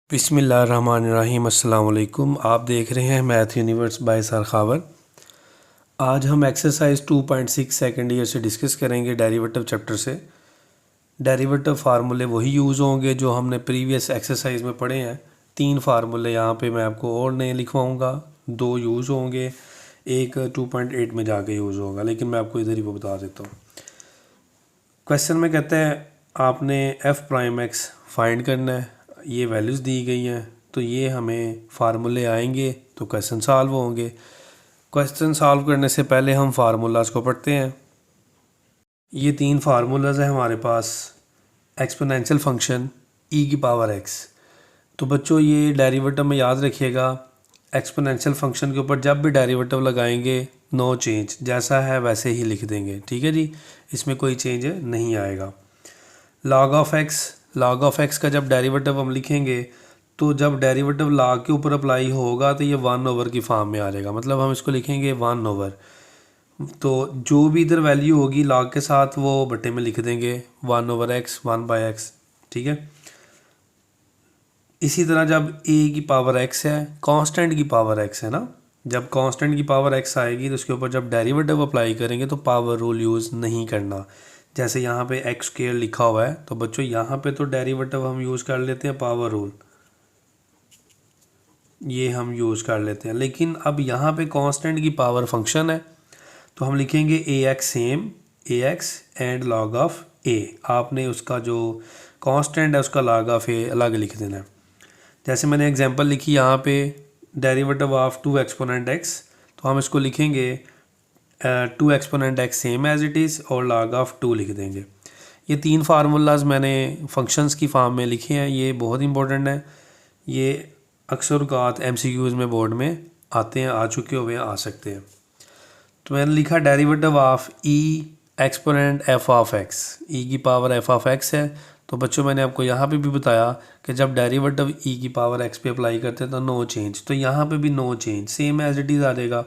बिस्मिल्लाहिर्रहमानिर्रहीम। अस्सलाम वालेकुम। आप देख रहे हैं math universe by sir Khawar. आज हम एक्सरसाइज 2.6 सेकंड ईयर से डिस्कस करेंगे डेरिवेटिव चैप्टर से। डेरिवेटिव फार्मूले वही यूज़ होंगे जो हमने प्रीवियस एक्सरसाइज में पढ़े हैं। 3 फार्मूले यहाँ पे मैं आपको और नए लिखवाऊँगा, 2 यूज़ होंगे, एक 2.8 में जाके यूज़ होगा, लेकिन मैं आपको इधर ही वो बता देता हूँ। क्वेश्चन में कहते हैं आपने एफ़ प्राइम एक्स फाइंड करना है, ये वैल्यूज़ दी गई हैं, तो ये हमें फार्मूले आएंगे तो क्वेश्चन सॉल्व होंगे। क्वेश्चन सॉल्व करने से पहले हम फार्मूलाज को पढ़ते हैं। ये 3 फार्मूलाज हैं हमारे पास। एक्सपोनेंशियल फंक्शन ई की पावर एक्स, तो बच्चों ये डेरिवेटिव में याद रखिएगा, एक्सपोनेंशियल फंक्शन के ऊपर जब भी डेरिवेटिव लगाएंगे नो चेंज, जैसा है वैसे ही लिख देंगे, ठीक है जी, इसमें कोई चेंज नहीं आएगा। लॉग ऑफ एक्स का जब डेरिवेटिव हम लिखेंगे तो जब डेरिवेटिव लॉग के ऊपर अप्लाई होगा तो ये 1 ओवर की फॉर्म में आ जाएगा, मतलब हम इसको लिखेंगे 1 ओवर, तो जो भी इधर वैल्यू होगी लॉग के साथ वो बट्टे में लिख देंगे 1 ओवर एक्स 1/x, ठीक है। इसी तरह जब a की पावर x है, कांस्टेंट की पावर x है ना, जब कांस्टेंट की पावर x आएगी तो उसके ऊपर जब डेरिवेटिव अप्लाई करेंगे तो पावर रूल यूज़ नहीं करना। जैसे यहाँ पे एक्स स्क्वायर लिखा हुआ है तो बच्चों यहाँ पे तो डेरिवेटिव हम यूज़ कर लेते हैं पावर रूल, ये हम यूज़ कर लेते हैं, लेकिन अब यहाँ पे कांस्टेंट की पावर फंक्शन है तो हम लिखेंगे A X same A X and log of A. आपने उसका जो कांस्टेंट है उसका लॉग ऑफ ए अलग लिख देना है। जैसे मैंने एग्जांपल लिखी यहाँ पे डेरिवेटिव ऑफ 2 एक्सपोनेंट एक्स, तो हम इसको लिखेंगे 2 exponent x same as it is और log ऑफ 2 लिख देंगे। ये 3 फार्मूलाज मैंने फंक्शंस की फॉर्म में लिखे हैं, ये बहुत इंपॉर्टेंट है, ये अक्सर औक़ात MCQs में बोर्ड में आते हैं, आ चुके हुए आ सकते हैं। तो मैंने लिखा derivative of E exponent F of X, E की पावर एफ ऑफ एक्स है, तो बच्चों मैंने आपको यहाँ पे भी बताया कि जब डेरिवेटिव ई की पावर एक्स पे अप्लाई करते हैं तो नो चेंज, तो यहाँ पे भी no change same as it is आ जाएगा,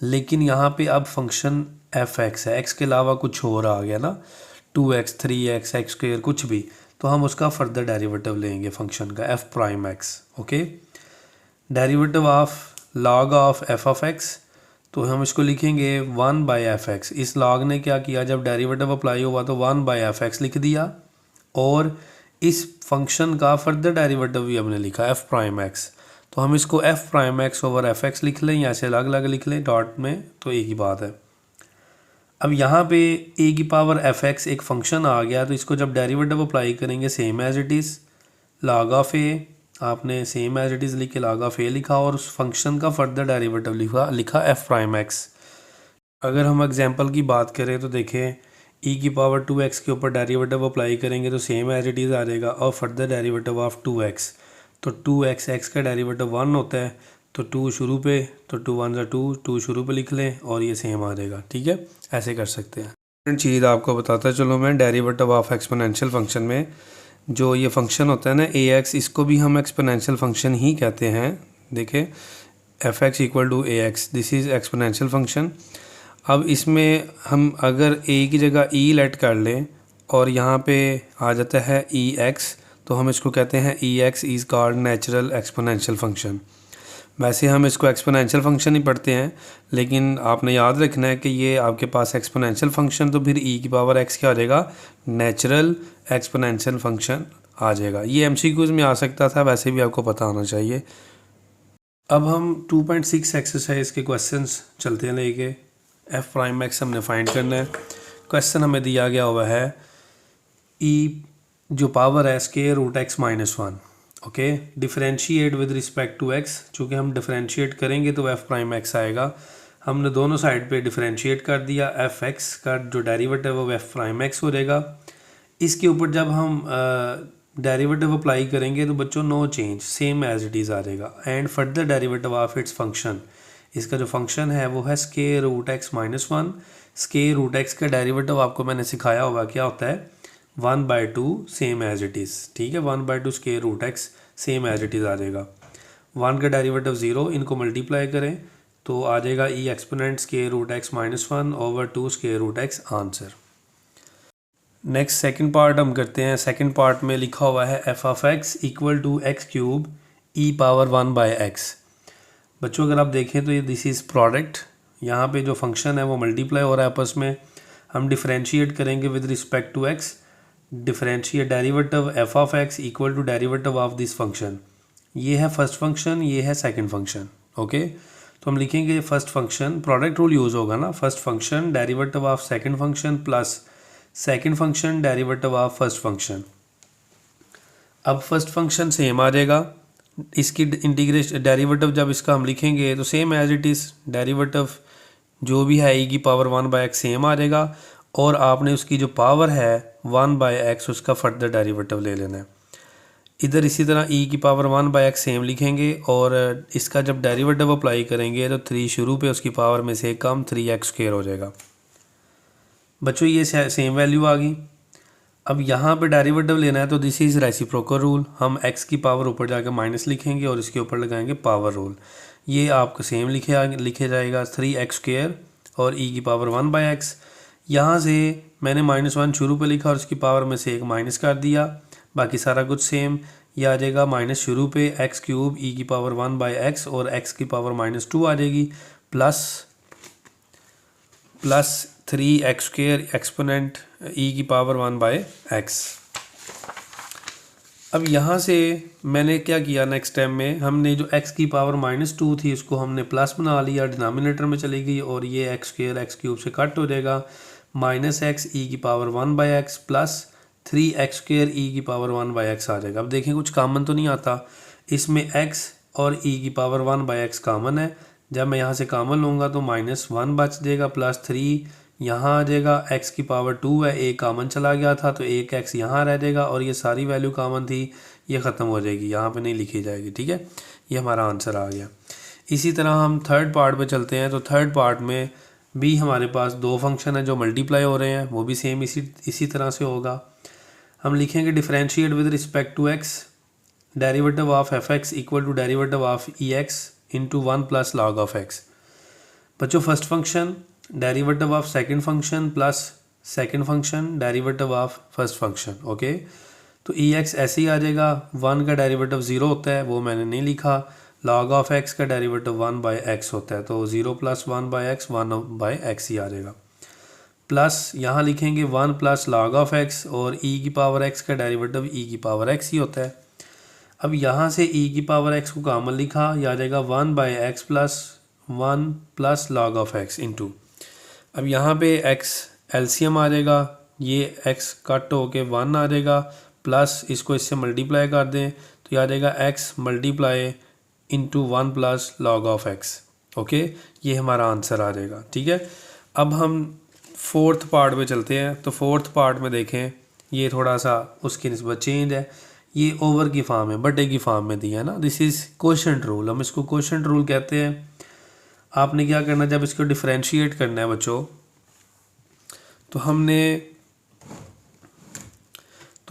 लेकिन यहाँ पे अब फंक्शन एफ एक्स है, एक्स के अलावा कुछ और आ गया ना, 2x 3x एक्स स्क्वायर कुछ भी, तो हम उसका फर्दर डेरिवेटिव लेंगे फंक्शन का F prime x. Okay, derivative of log of F of x, तो हम इसको लिखेंगे 1/f(x). इस लॉग ने क्या किया, जब डेरिवेटिव अप्लाई हुआ तो 1/f(x) लिख दिया, और इस फंक्शन का फर्दर डेरिवेटिव भी हमने लिखा एफ प्राइम एक्स, तो हम इसको F prime x over F x लिख लें या ऐसे अलग अलग लिख लें डॉट में, तो एक ही बात है। अब यहाँ पे ए की पावर एफ एक्स एक फंक्शन आ गया, तो इसको जब डेरिवेटिव अप्लाई करेंगे same as it is log of A, आपने सेम एज इट इज़ लिख के log ऑफ ए लिखा और उस फंक्शन का फर्दर डेरिवेटिव लिखा एफ प्राइम एक्स। अगर हम एग्जांपल की बात करें तो देखें ई की पावर 2x के ऊपर डेरिवेटिव अप्लाई करेंगे तो सेम एज इट इज़ आ जाएगा, और फर्दर डेरिवेटिव ऑफ 2x, तो 2x x का डेरिवेटिव 1 होता है, तो 2 शुरू पे, तो 2 1 2 2 शुरू पे लिख लें और ये सेम आ जाएगा, ठीक है, ऐसे कर सकते हैं। चीज़ आपको बताता चलो मैं, डेरिवेटिव ऑफ एक्सपोनेंशियल फंक्शन में जो ये फंक्शन होता है ना ए एक्स, इसको भी हम एक्सपोनेंशियल फंक्शन ही कहते हैं। देखें f x equal to a x, this is exponential function. अब इसमें हम अगर ए की जगह ई लेट कर लें और यहाँ पे आ जाता है ई एक्स, तो हम इसको कहते हैं E X is called natural exponential function. वैसे हम इसको एक्सपोनेंशियल फंक्शन ही पढ़ते हैं, लेकिन आपने याद रखना है कि ये आपके पास एक्सपोनेंशियल फंक्शन, तो फिर ई की पावर एक्स क्या हो जाएगा, नेचुरल एक्सपोनेंशियल फंक्शन आ जाएगा। ये MCQs में आ सकता था, वैसे भी आपको पता होना चाहिए। अब हम 2.6 एक्सरसाइज के क्वेश्चंस चलते हैं लेके। एफ प्राइम एक्स हमने फाइंड करना है। क्वेश्चन हमें दिया गया हुआ है ई जो पावर है square root x minus 1। Okay, differentiate with respect to x, चूँकि हम डिफरेंशिएट करेंगे तो एफ प्राइम एक्स आएगा। हमने दोनों साइड पे डिफरेंशिएट कर दिया, एफ एक्स का जो डेरिवेटिव है वो एफ प्राइम एक्स हो जाएगा। इसके ऊपर जब हम डेरिवेटिव अप्लाई करेंगे तो बच्चों no change same as it is आ जाएगा, and further derivative of its function, इसका जो फंक्शन है वो है square root x minus 1। Square root X का डेरिवेटिव आपको मैंने सिखाया होगा क्या होता है, 1/2 सेम एज इट इज़, ठीक है, 1/2 square root X same as it is आ जाएगा। 1 का डेरिवेटिव 0, इनको मल्टीप्लाई करें तो आ जाएगा E exponent square root x minus 1 over 2 square root X answer. Next second part हम करते हैं। सेकंड पार्ट में लिखा हुआ है F of x equal to X cube E power 1 by X. बच्चों अगर आप देखें तो ये दिस इज़ प्रोडक्ट, यहाँ पे जो फंक्शन है वो मल्टीप्लाई हो रहा है आपस में। हम डिफरेंशिएट करेंगे with respect to x, differentiate derivative f of x equal to derivative of this function. ये है फर्स्ट फंक्शन, ये है सेकंड फंक्शन। ओके, तो हम लिखेंगे first function, product rule use होगा ना, first function derivative of second function plus second function derivative of first function. अब फर्स्ट फंक्शन सेम आ जाएगा, इसकी इंटीग्रेशन डेरिवेटिव जब इसका हम लिखेंगे तो same as it is, derivative जो भी है ई की पावर 1 बाय एक्स सेम आ जाएगा, और आपने उसकी जो पावर है 1 बाय एक्स उसका फर्दर डेरिवेटिव ले लेना है। इधर इसी तरह ई की पावर 1 बाय एक्स सेम लिखेंगे, और इसका जब डेरिवेटिव अप्लाई करेंगे तो 3 शुरू पे उसकी पावर में से कम 3x² हो जाएगा। बच्चों ये सेम वैल्यू आ गई। अब यहाँ पे डेरिवेटिव लेना है तो दिस इज़ रेसिप्रोकल रूल, हम x की पावर ऊपर जाकर माइनस लिखेंगे और इसके ऊपर लगाएंगे पावर रूल। ये आपको सेम लिखे जाएगा 3x² और e की पावर 1 बाय एक्स। यहाँ से मैंने -1 शुरू पे लिखा और इसकी पावर में से एक माइनस कर दिया, बाकी सारा कुछ सेम। ये आ जाएगा माइनस शुरू पे एक्स क्यूब ई की पावर 1 बाय एक्स और x की पावर -2 आ जाएगी, प्लस 3x² एक्सपोनेंट ई की पावर 1 बाय एक्स। अब यहाँ से मैंने क्या किया, नेक्स्ट टाइम में हमने जो x की पावर -2 थी उसको हमने प्लस बना लिया, डिनोमिनेटर में चली गई, और ये x² एक्स क्यूब से कट हो जाएगा, -x ई की power 1 by x plus 3x² e की पावर 1 बाय एक्स आ जाएगा। अब देखें कुछ कॉमन तो नहीं आता, इसमें x और e की पावर 1 बाय एक्स कॉमन है। जब मैं यहाँ से कॉमन लूँगा तो -1 बच जाएगा, प्लस 3 यहाँ आ जाएगा, x की पावर 2 है, एक कॉमन चला गया था तो एक x यहाँ रह जाएगा, और ये सारी वैल्यू कॉमन थी, ये ख़त्म हो जाएगी, यहाँ पे नहीं लिखी जाएगी। ठीक है, ये हमारा आंसर आ गया। इसी तरह हम थर्ड पार्ट पे चलते हैं। तो थर्ड पार्ट में भी हमारे पास दो फंक्शन है जो मल्टीप्लाई हो रहे हैं, वो भी सेम इसी तरह से होगा। हम लिखेंगे differentiate with respect to x, derivative of f x equal to derivative of e x into 1 plus log of x। बच्चों first function derivative of second function plus second function derivative of first function. Okay, तो e x ऐसे ही आ जाएगा, 1 का derivative 0 होता है, वो मैंने नहीं लिखा। लॉग ऑफ x का डेरिवेटिव 1 बाय एक्स होता है, तो 0 plus 1 by X 1 by X ही आ जाएगा। प्लस यहाँ लिखेंगे 1 प्लस लॉग ऑफ x, और e की पावर x का डेरिवेटिव e की पावर x ही होता है। अब यहाँ से e की पावर x को कॉमन लिखा, यह आ जाएगा 1 by x plus 1 plus log of x into, अब यहाँ पे x एलसीएम आ जाएगा, ये x कट होके 1 आ जाएगा, प्लस इसको इससे मल्टीप्लाई कर दें तो ये आ जाएगा x multiply into 1 plus log of x। Okay, ये हमारा आंसर आ जाएगा। ठीक है, अब हम फोर्थ पार्ट में चलते हैं। तो फोर्थ पार्ट में देखें, ये थोड़ा सा उसकी निस्बत चेंज है, ये ओवर की फॉर्म है, बटे की फॉर्म में दिया है ना, दिस इज़ कोशेंट रूल, हम इसको कोशेंट रूल कहते हैं। आपने क्या करना है, जब इसको डिफरेंशिएट करना है बच्चों, तो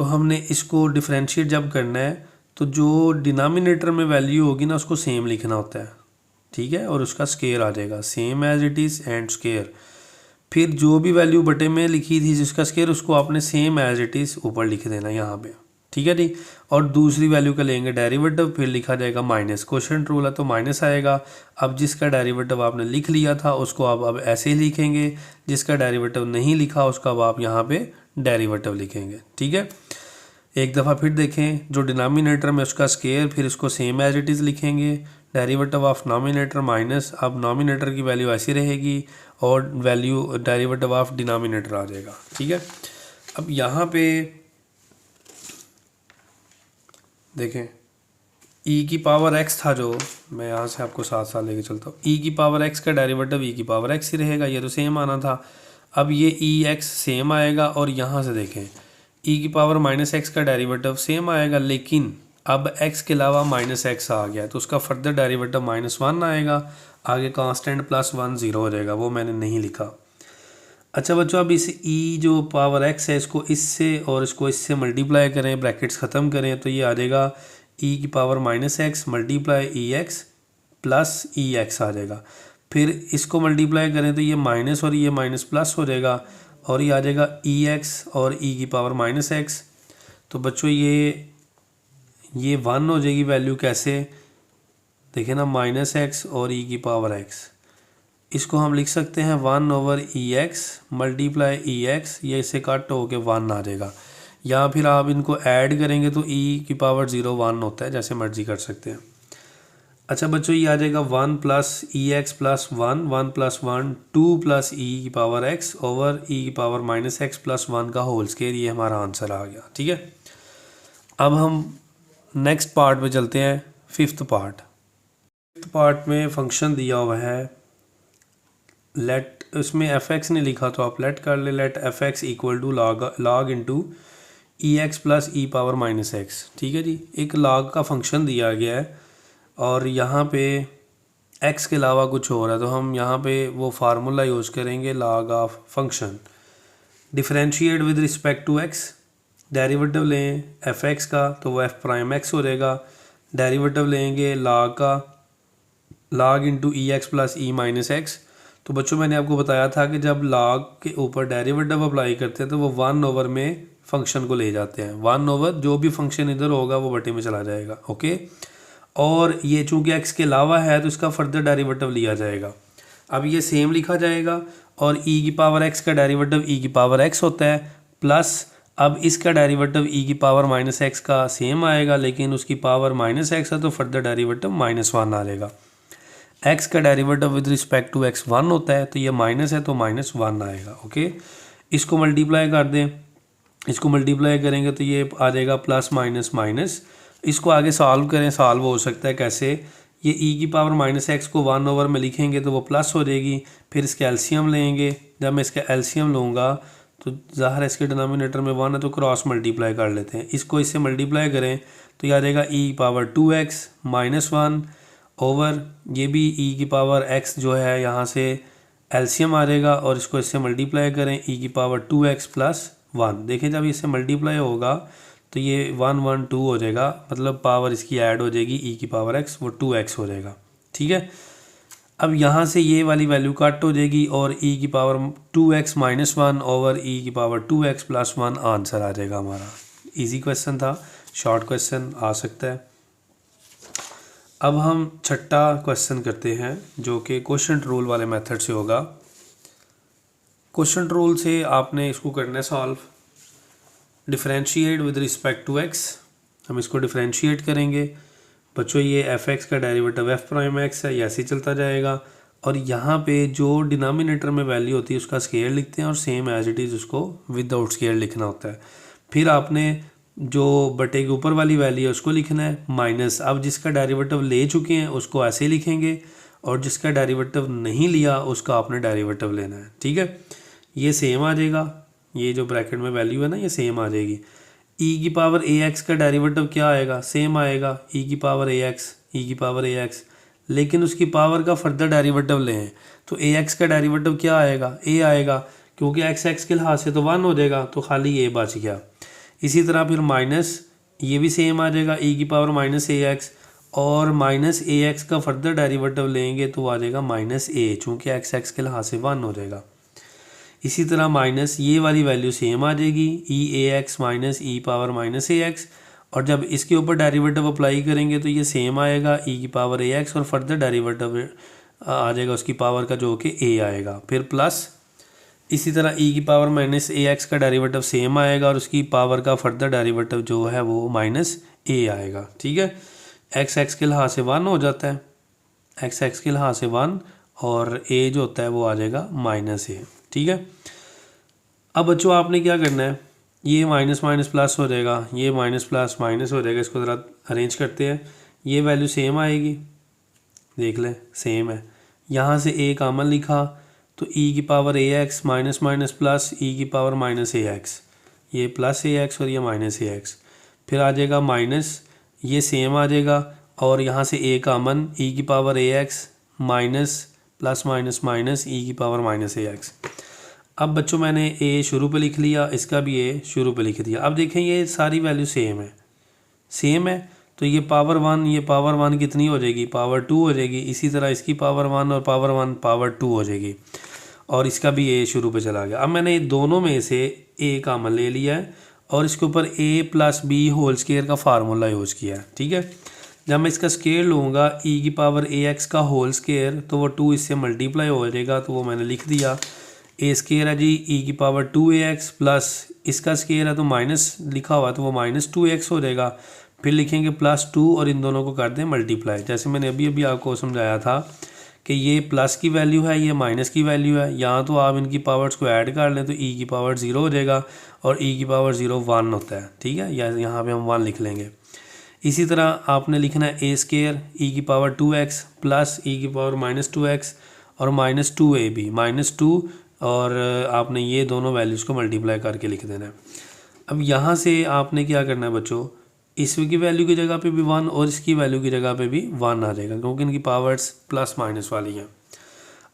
हमने इसको डिफरेंशिएट जब करना है तो जो डिनोमिनेटर में वैल्यू होगी ना उसको सेम लिखना होता है। ठीक है, और उसका स्केयर आ जाएगा same as it is and square. फिर जो भी वैल्यू बटे में लिखी थी जिसका स्केयर, उसको आपने सेम एज इट इज़ ऊपर लिख देना यहाँ पे। ठीक है जी, और दूसरी वैल्यू का लेंगे डेरिवेटिव, फिर लिखा जाएगा माइनस, कोशेंट रूल है तो माइनस आएगा। अब जिसका डेरिवेटिव आपने लिख लिया था उसको आप अब ऐसे ही लिखेंगे, जिसका डेरिवेटिव नहीं लिखा उसका अब आप यहाँ पे डेरिवेटिव लिखेंगे। ठीक है, एक दफ़ा फिर देखें, जो डिनोमिनेटर में उसका स्केयर, फिर इसको सेम एज इट इज़ लिखेंगे, डेरिवेटिव ऑफ नॉमिनेटर माइनस, अब नॉमिनेटर की वैल्यू ऐसी रहेगी और वैल्यू डेरिवेटिव ऑफ डिनोमिनेटर आ जाएगा। ठीक है, अब यहाँ पे देखें, e की पावर x था, जो मैं यहाँ से आपको साथ साथ लेके चलता हूँ, e की पावर x का डेरिवेटिव e की पावर x ही रहेगा, ये तो सेम आना था। अब ये e x सेम आएगा, और यहाँ से देखें e की पावर -x का डेरिवेटिव सेम आएगा, लेकिन अब x के अलावा -x आ गया तो उसका फर्दर डेरिवेटिव -1 आएगा, आगे कांस्टेंट +1 0 हो जाएगा, वो मैंने नहीं लिखा। अच्छा बच्चों, अब इस e जो पावर x है इसको इससे और इसको इससे मल्टीप्लाई करें, ब्रैकेट्स ख़त्म करें, तो ये आ जाएगा e की power -x multiply ex plus ex आ जाएगा। फिर इसको मल्टीप्लाई करें तो ये माइनस और ये माइनस प्लस हो जाएगा, और ये आ जाएगा ई एक्स और ई की पावर माइनस एक्स। तो बच्चों ये 1 हो जाएगी वैल्यू, कैसे देखें ना, माइनस एक्स और ई की पावर एक्स। इसको हम लिख सकते हैं 1 ओवर ई एक्स मल्टीप्लाई ई एक्स, ये इससे कट होके 1 आ जाएगा। या फिर आप इनको ऐड करेंगे तो ई की पावर 0 1 होता है, जैसे मर्जी कर सकते हैं। अच्छा बच्चों ये आ जाएगा 1 प्लस ई एक्स प्लस 1 प्लस 1 2 प्लस ई की पावर एक्स ओवर ई की पावर माइनस एक्स प्लस 1 का होल स्क्वायर, ये हमारा आंसर आ गया। ठीक है, अब हम नेक्स्ट पार्ट में चलते हैं, फिफ्थ पार्ट में फंक्शन दिया हुआ है लेट, उसमें एफ एक्स ने लिखा तो आप लेट कर ले, let f x equal to log into e x plus e power minus x. ठीक है जी, एक लॉग का फंक्शन दिया गया है और यहाँ पे x के अलावा कुछ हो रहा है, तो हम यहाँ पे वो फार्मूला यूज़ करेंगे log of function. Differentiate with respect to x, derivative लें एफ एक्स का तो वो एफ प्राइम एक्स हो जाएगा। डेरिवेटिव लेंगे लॉग का, log into e x plus E minus x. तो बच्चों मैंने आपको बताया था कि जब लॉग के ऊपर डेरिवेटिव अप्लाई करते हैं तो वो 1 ओवर में फंक्शन को ले जाते हैं। 1 ओवर जो भी फंक्शन इधर होगा वो बटे में चला जाएगा। ओके, और ये चूंकि x के अलावा है तो इसका फर्दर डेरिवेटिव लिया जाएगा। अब ये सेम लिखा जाएगा और e की पावर x का डेरिवेटिव e की पावर x होता है, प्लस अब इसका डेरिवेटिव e की पावर माइनस एक्स का सेम आएगा, लेकिन उसकी पावर माइनस एक्स है तो फर्दर डेरिवेटिव -1 आ जाएगा। x का derivative with respect to x 1 होता है, तो ये माइनस है तो -1 आएगा। ओके, इसको मल्टीप्लाई कर दें, इसको मल्टीप्लाई करेंगे तो ये आ जाएगा प्लस माइनस माइनस। इसको आगे सॉल्व करें, सॉल्व हो सकता है कैसे, ये e की पावर माइनस एक्स को 1 ओवर में लिखेंगे तो वो प्लस हो जाएगी, फिर इसका एलसीएम लेंगे। जब मैं इसका एलसीएम लूँगा तो ज़ाहिर है इसके डिनोमिनेटर में 1 है तो क्रॉस मल्टीप्लाई कर लेते हैं। इसको इससे मल्टीप्लाई करें तो ये आ जाएगा e power 2x minus 1 over ये भी e की पावर x जो है यहाँ से एलसीएम आ जाएगा, और इसको इससे मल्टीप्लाई करें e की पावर 2x प्लस 1। देखें जब इससे मल्टीप्लाई होगा तो ये 1 1 2 हो जाएगा, मतलब पावर इसकी ऐड हो जाएगी e की पावर x, वो 2x हो जाएगा। ठीक है, अब यहाँ से ये वाली वैल्यू कट हो जाएगी और e की power 2x minus 1 over e की पावर 2x प्लस 1 आंसर आ जाएगा हमारा। इजी क्वेश्चन था, शॉर्ट क्वेश्चन आ सकता है। अब हम छठा क्वेश्चन करते हैं जो कि क्वोशंट रूल वाले मेथड से होगा। क्वोशंट रूल से आपने इसको करना है solve. Differentiate with respect to x, हम इसको डिफरेंशिएट करेंगे। बच्चों ये एफ एक्स का डेरिवेटिव एफ प्राइम एक्स है, ये ऐसे ही चलता जाएगा, और यहाँ पे जो डिनोमिनेटर में वैल्यू होती है उसका स्केयर लिखते हैं और सेम एज इट इज़ उसको विदाउट स्केयर लिखना होता है। फिर आपने जो बटे के ऊपर वाली वैल्यू है उसको लिखना है माइनस, अब जिसका डेरिवेटिव ले चुके हैं उसको ऐसे ही लिखेंगे, और जिसका डेरिवेटिव नहीं लिया उसका आपने डेरिवेटिव लेना है। ठीक है, ये सेम आ जाएगा, ये जो ब्रैकेट में वैल्यू है ना ये सेम आ जाएगी। e की पावर ax का डेरिवेटिव क्या आएगा, सेम आएगा, e की पावर ax, लेकिन उसकी पावर का फर्दर डेरिवेटिव लें तो ax का डेरिवेटिव क्या आएगा, a आएगा, क्योंकि x के लिहाज से तो 1 हो जाएगा तो खाली a बच गया। इसी तरह फिर माइनस, ये भी सेम आ जाएगा, e की पावर माइनस ax, और माइनस ax का फर्दर डेरिवेटिव लेंगे तो आ जाएगा माइनस a, चूँकि x के लिहाज से 1 हो जाएगा। इसी तरह माइनस ये वाली वैल्यू सेम आ जाएगी, ई ए X minus E power minus A X, और जब इसके ऊपर डेरिवेटिव अप्लाई करेंगे तो ये सेम आएगा, ई की पावर ए एक्स, और फर्दर डेरिवेटिव आ जाएगा उसकी पावर का जो कि ए आएगा, फिर प्लस। इसी तरह ई की पावर माइनस ए एक्स का डेरिवेटिव सेम आएगा और उसकी पावर का फर्दर डेरिवेटिव जो है वो माइनस ए आएगा। ठीक है, एक्स के लिहाज से 1 हो जाता है, एक्स के लिहाज से 1, और ए जो होता है वो आ जाएगा माइनस ए। ठीक है, अब बच्चों आपने क्या करना है, ये माइनस माइनस प्लस हो जाएगा, ये माइनस प्लस माइनस हो जाएगा, इसको ज़रा अरेंज करते हैं। ये वैल्यू सेम आएगी, देख लें सेम है, यहाँ से ए कॉमन लिखा तो e की power A X minus minus plus e की पावर माइनस ए एक्स, ये प्लस ए एक्स और ये माइनस ए एक्स, फिर आ जाएगा माइनस, ये सेम आ जाएगा, और यहाँ से ए कॉमन, e की power A X minus plus minus minus e की पावर माइनस ए एक्स। अब बच्चों मैंने a शुरू पे लिख लिया, इसका भी a शुरू पे लिख दिया। अब देखें ये सारी वैल्यू सेम है तो ये पावर 1, ये पावर 1 कितनी हो जाएगी, पावर 2 हो जाएगी। इसी तरह इसकी पावर 1 और पावर 1 पावर 2 हो जाएगी, और इसका भी ए शुरू पे चला गया। अब मैंने दोनों में से ए कामन ले लिया है और इसके ऊपर ए प्लस बी होल स्केयर का फार्मूला यूज़ किया है, ठीक है। जब मैं इसका स्केयर लूँगा ई की पावर ए एक्स का होल स्केयर, तो वो 2 इससे मल्टीप्लाई हो जाएगा, तो वो मैंने लिख दिया। ए स्केयर है जी ई की पावर 2ax प्लस इसका स्केयर है तो माइनस लिखा हुआ है तो वो -2x हो जाएगा। फिर लिखेंगे +2 और इन दोनों को कर दें मल्टीप्लाई। जैसे मैंने अभी अभी आपको समझाया था कि ये प्लस की वैल्यू है, ये माइनस की वैल्यू है। यहाँ तो आप इनकी पावर्स को ऐड कर लें तो ई की पावर 0 हो जाएगा और ई की पावर 0 1 होता है, ठीक है। या यहाँ पे हम 1 लिख लेंगे। इसी तरह आपने लिखना है ए स्केयर ई की पावर 2x प्लस ई की पावर -2x और -2ab -2 और आपने ये दोनों वैल्यूज़ को मल्टीप्लाई करके लिख देना है। अब यहाँ से आपने क्या करना है बच्चों, इसकी वैल्यू की जगह पे भी 1 और इसकी वैल्यू की जगह पे भी 1 आ जाएगा क्योंकि इनकी पावर्स प्लस माइनस वाली हैं।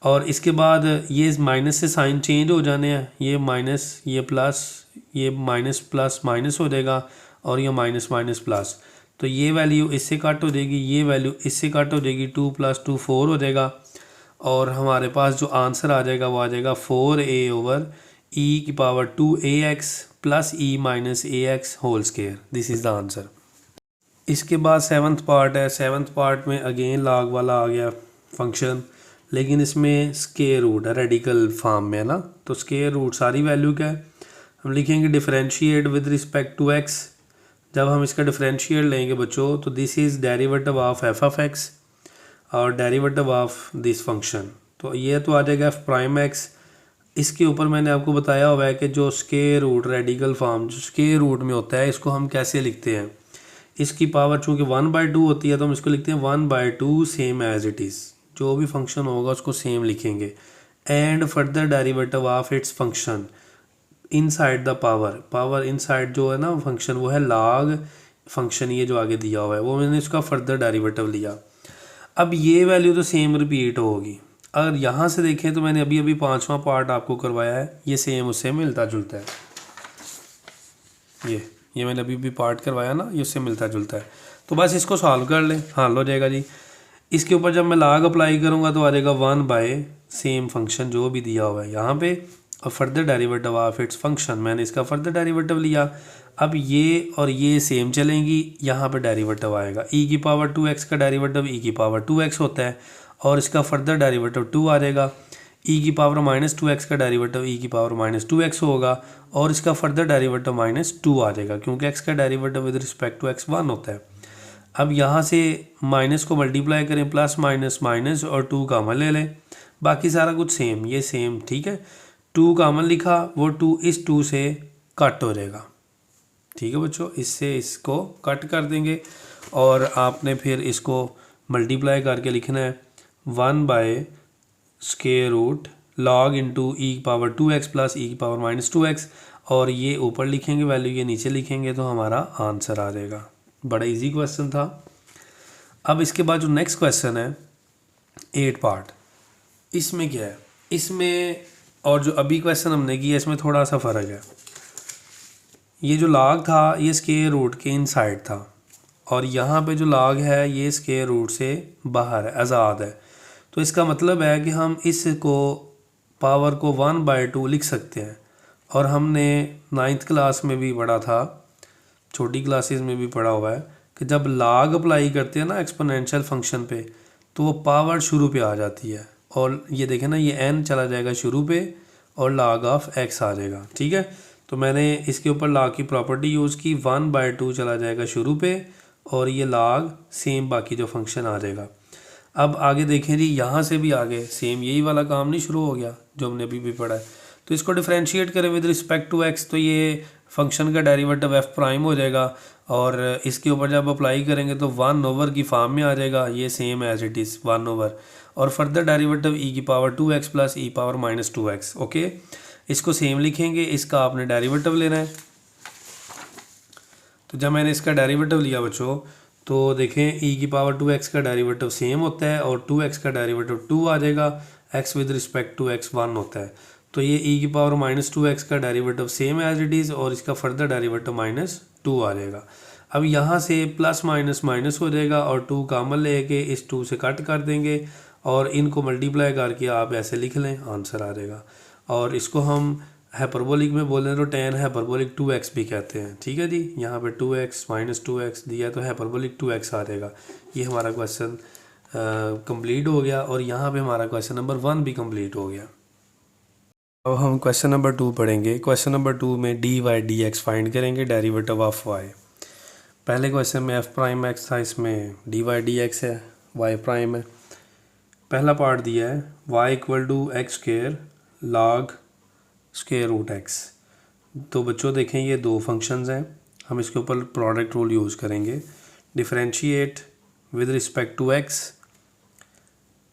और इसके बाद ये माइनस से साइन चेंज हो जाने हैं, ये माइनस ये प्लस, ये माइनस प्लस माइनस हो जाएगा और ये माइनस माइनस प्लस। तो ये वैल्यू इससे कट हो जाएगी, ये वैल्यू इससे कट हो जाएगी, 2 + 2 4 हो जाएगा और हमारे पास जो आंसर आ जाएगा वो आ जाएगा 4a/e की power 2ax plus e minus ax whole square. This is the answer. इसके बाद 7th पार्ट है। 7th पार्ट में अगेन लॉग वाला आ गया फंक्शन, लेकिन इसमें स्केयर रूट है, रेडिकल फॉर्म में है ना। तो स्केयर रूट सारी वैल्यू का है। हम लिखेंगे differentiate with respect to x। जब हम इसका डिफरेंशिएट लेंगे बच्चों तो this is derivative of f(x) और डेरिवेटिव ऑफ दिस फंक्शन। तो ये तो आ जाएगा f'(x). इसके ऊपर मैंने आपको बताया हुआ है कि जो स्केयर रूट रेडिकल फॉर्म जो स्केयर रूट में होता है इसको हम कैसे लिखते हैं। इसकी पावर चूँकि 1/2 होती है तो हम इसको लिखते हैं 1/2 सेम एज इट इज़। जो भी फंक्शन होगा उसको सेम लिखेंगे। And further derivative of its function inside the power inside जो है ना फंक्शन वो है लॉग फंक्शन, ये जो आगे दिया हुआ है वो मैंने इसका फर्दर डेरिवेटिव लिया। अब ये वैल्यू तो सेम रिपीट होगी। अगर यहाँ से देखें तो मैंने अभी अभी 5वां पार्ट आपको करवाया है, ये सेम उससे मिलता जुलता है। ये मैंने अभी भी पार्ट करवाया ना, ये उससे मिलता जुलता है। तो बस इसको सॉल्व कर लें, हल हो जाएगा जी। इसके ऊपर जब मैं लॉग अप्लाई करूँगा तो आ जाएगा 1 सेम फंक्शन जो भी दिया हुआ है यहाँ पे और further derivative of its function. मैंने इसका फर्दर डेरिवेटिव लिया। अब ये और ये सेम चलेंगी, यहाँ पे डेरिवेटिव आएगा e की पावर 2x का डेरिवेटिव e की पावर 2x होता है और इसका फर्दर डेरिवेटिव 2 आ जाएगा। e की पावर -2x का डेरिवेटिव e की पावर -2x होगा और इसका फर्दर डेरिवेटिव -2 आ जाएगा क्योंकि x का derivative with respect to x 1 होता है। अब यहाँ से माइनस को मल्टीप्लाई करें, प्लस माइनस माइनस और 2 कॉमन ले लें, बाकी सारा कुछ सेम, ये सेम, ठीक है। 2 कॉमन लिखा, वो 2 इस 2 से कट हो जाएगा, ठीक है बच्चों। इससे इसको कट कर देंगे और आपने फिर इसको मल्टीप्लाई करके लिखना है 1/√log * e की पावर 2x प्लस e की पावर -2x और ये ऊपर लिखेंगे वैल्यू, ये नीचे लिखेंगे तो हमारा आंसर आ जाएगा। बड़ा इजी क्वेश्चन था। अब इसके बाद जो नेक्स्ट क्वेश्चन है 8 पार्ट, इसमें क्या है, इसमें और जो अभी क्वेश्चन हमने किया इसमें थोड़ा सा फ़र्क है। ये जो लॉग था ये स्क्वायर रूट के इनसाइड था और यहाँ पे जो लॉग है ये स्क्वायर रूट से बाहर है, आज़ाद है। तो इसका मतलब है कि हम इसको पावर को 1/2 लिख सकते हैं। और हमने 9th क्लास में भी पढ़ा था, छोटी क्लासेस में भी पढ़ा हुआ है कि जब लॉग अप्लाई करते हैं ना एक्सपोनेंशियल फंक्शन पे तो वो पावर शुरू पे आ जाती है। और ये देखें ना, ये n चला जाएगा शुरू पे और log ऑफ x आ जाएगा, ठीक है। तो मैंने इसके ऊपर log की प्रॉपर्टी यूज़ की, 1/2 चला जाएगा शुरू पे और ये log सेम बाकी जो फंक्शन आ जाएगा। अब आगे देखें जी, यहाँ से भी आगे सेम यही वाला काम नहीं शुरू हो गया जो हमने अभी भी पढ़ा है। तो इसको डिफरेंशिएट करें विद रिस्पेक्ट टू x तो ये फंक्शन का डेरिवेटिव f' हो जाएगा और इसके ऊपर जब अप्लाई करेंगे तो 1/, की फॉर्म में आ जाएगा, ये सेम एज इट इज़ 1/। और फर्दर डेरिवेटिव e की power 2x plus e power -2x। Okay, इसको सेम लिखेंगे, इसका आपने डेरिवेटिव लेना है। तो जब मैंने इसका डेरिवेटिव लिया बच्चों तो देखें e की पावर 2x का डेरिवेटिव सेम होता है और 2x का डेरिवेटिव 2 आ जाएगा, x with respect to x 1 होता है। तो ये e की पावर -2x का derivative same as it is और इसका फर्दर डेरिवेटिव -2 आ जाएगा। अब यहाँ से प्लस माइनस माइनस हो जाएगा और 2 कॉमन लेके इस 2 से कट कर देंगे और इनको मल्टीप्लाई करके आप ऐसे लिख लें, आंसर आ जाएगा। और इसको हम हाइपरबोलिक में बोलें तो tan हाइपरबोलिक 2x भी कहते हैं, ठीक है जी। यहाँ पे 2x माइनस 2x दिया तो हाइपरबोलिक 2x आ जाएगा। ये हमारा क्वेश्चन कंप्लीट हो गया और यहाँ पे हमारा क्वेश्चन नंबर 1 भी कंप्लीट हो गया। अब हम क्वेश्चन नंबर 2 पढ़ेंगे। क्वेश्चन नंबर 2 में dy/dx फाइंड करेंगे, डेरिवेटिव ऑफ y। पहले क्वेश्चन में f'(x) था, इसमें dy/dx है, y' है। पहला पार्ट दिया है y = x² log square root x। तो बच्चों देखें ये दो फंक्शंस हैं, हम इसके ऊपर प्रोडक्ट रूल यूज़ करेंगे। Differentiate with respect to x,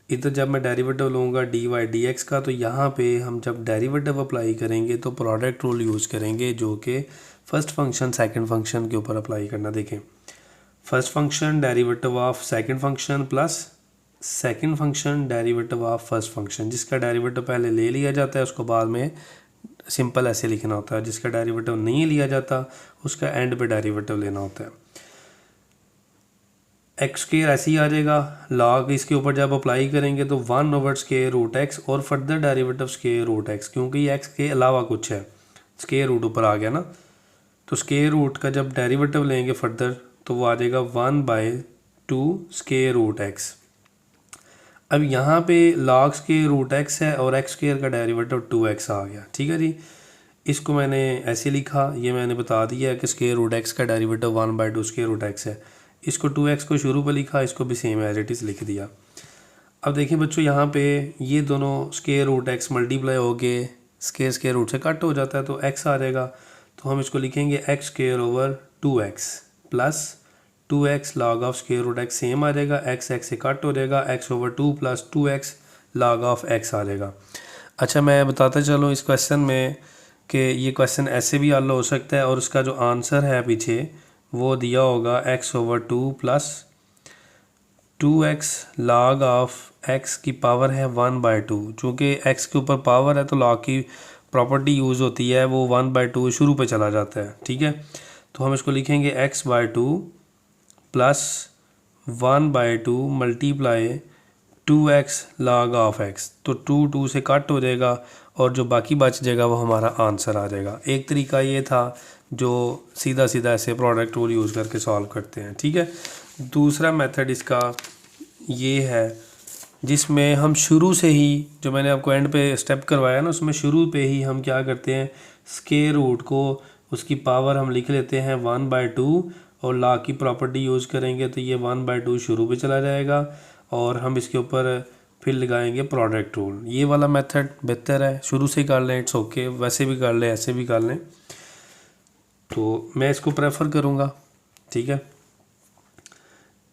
इधर जब मैं डेरिवेटिव लूँगा dy/dx का, तो यहाँ पे हम जब डेरिवेटिव अप्लाई करेंगे तो प्रोडक्ट रूल यूज़ करेंगे, जो कि फर्स्ट फंक्शन सेकंड फंक्शन के ऊपर अप्लाई करना। देखें, first function derivative of second function plus second function derivative of first function. जिसका डेरिवेटिव पहले ले लिया जाता है उसको बाद में सिंपल ऐसे लिखना होता है, जिसका डेरिवेटिव नहीं लिया जाता उसका एंड पे डेरिवेटिव लेना होता है। x² ऐसे ही आ जाएगा, log इसके ऊपर जब अप्लाई करेंगे तो 1/√x और फर्दर डेरिवेटिव √x, क्योंकि ये x के अलावा कुछ है, स्क्वायर रूट ऊपर आ गया ना, तो स्क्वायर रूट का जब डेरिवेटिव लेंगे फर्दर तो वो आ जाएगा 1/2√x। अब यहाँ पे log √x है और x² का डेरिवेटिव 2x आ गया, ठीक है जी। इसको मैंने ऐसे लिखा, ये मैंने बता दिया है कि √x का डेरिवेटिव 1/2√x है। इसको 2x को शुरू पर लिखा, इसको भी सेम एज इट इज़ लिख दिया। अब देखिए बच्चों, यहाँ पे ये दोनों √x मल्टीप्लाई हो के स्क्वायर रूट से कट हो जाता है तो x आ जाएगा। तो हम इसको लिखेंगे x² / 2x plus 2x log of √x, same आ जाएगा, x से कट हो जाएगा, x/2 plus 2x log of x आ जाएगा। अच्छा, मैं बताता चलूँ इस क्वेश्चन में कि ये क्वेश्चन ऐसे भी हल हो सकता है और उसका जो आंसर है पीछे वो दिया होगा x/2 plus 2x log of x की पावर है 1/2। चूँकि x के ऊपर पावर है तो log की प्रॉपर्टी यूज़ होती है, वो 1/2 शुरू पे चला जाता है, ठीक है। तो हम इसको लिखेंगे x/2 plus 1/2 multiply 2x log of x। तो 2 से कट हो जाएगा और जो बाकी बच जाएगा वो हमारा आंसर आ जाएगा। एक तरीका ये था जो सीधा ऐसे प्रोडक्ट रूल यूज़ करके सॉल्व करते हैं, ठीक है। दूसरा मेथड इसका ये है जिसमें हम शुरू से ही, जो मैंने आपको एंड पे स्टेप करवाया ना, उसमें शुरू पे ही हम क्या करते हैं, स्क्वायर रूट को उसकी पावर हम लिख लेते हैं 1/2 और log की प्रॉपर्टी यूज़ करेंगे तो ये 1/2 शुरू पे चला जाएगा और हम इसके ऊपर फिर लगाएंगे प्रोडक्ट रूल। ये वाला मेथड बेहतर है, शुरू से कर लें, इट्स ओके, वैसे भी कर लें, ऐसे भी कर लें, तो मैं इसको प्रेफर करूँगा, ठीक है।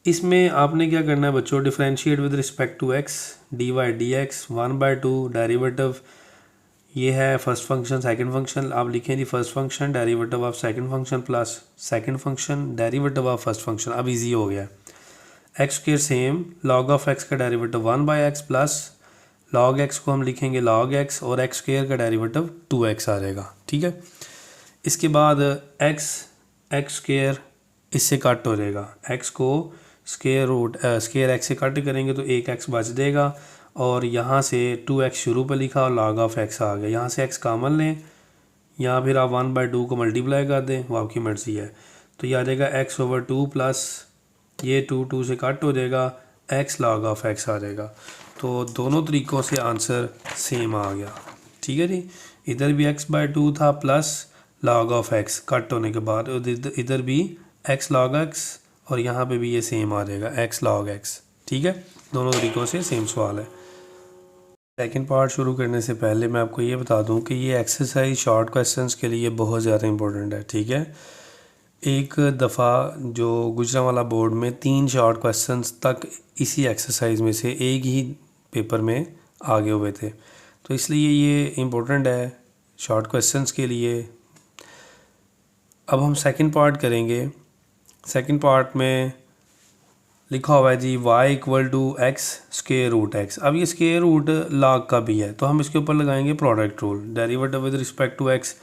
इसमें आपने क्या करना है बच्चों, differentiate with respect to x dy/dx 1/2 derivative, ये है फर्स्ट फंक्शन सेकंड फंक्शन। आप लिखें जी first function derivative of second function plus second function derivative of first function. अब इजी हो गया, x² same, log of x का derivative 1/x plus log x को हम लिखेंगे log x और x² का डेरिवेटिव 2x आ जाएगा, ठीक है। इसके बाद x² इससे कट हो जाएगा, x को स्क्वायर x से कट करेंगे तो 1x बच देगा और यहाँ से 2x शुरू पर लिखा और log ऑफ x आ गया। यहाँ से x कॉमन लें या फिर आप 1/2 को मल्टीप्लाई कर दें, वो आपकी मर्जी है। तो ये आ जाएगा x/2 प्लस ये 2 से कट हो जाएगा, x log ऑफ x आ जाएगा। तो दोनों तरीक़ों से आंसर सेम आ गया, ठीक है जी। इधर भी x/2 था plus log of x cut होने के बाद, इधर भी x log x और यहाँ पे भी ये सेम आ जाएगा x log x, ठीक है। दोनों तरीक़ों से सेम सवाल है। सेकंड पार्ट शुरू करने से पहले मैं आपको ये बता दूं कि ये एक्सरसाइज शॉर्ट क्वेश्चंस के लिए बहुत ज़्यादा इंपॉर्टेंट है, ठीक है। एक दफ़ा जो गुजरांवाला बोर्ड में 3 शॉर्ट क्वेश्चंस तक इसी एक्सरसाइज में से एक ही पेपर में आगे हुए थे, तो इसलिए ये इम्पोर्टेंट है शॉर्ट क्वेश्चंस के लिए। अब हम सेकंड पार्ट करेंगे। सेकंड पार्ट में लिखा हुआ है जी y = x²√x। अब ये स्क्वायर रूट log का भी है तो हम इसके ऊपर लगाएंगे product rule, derivative with respect to x।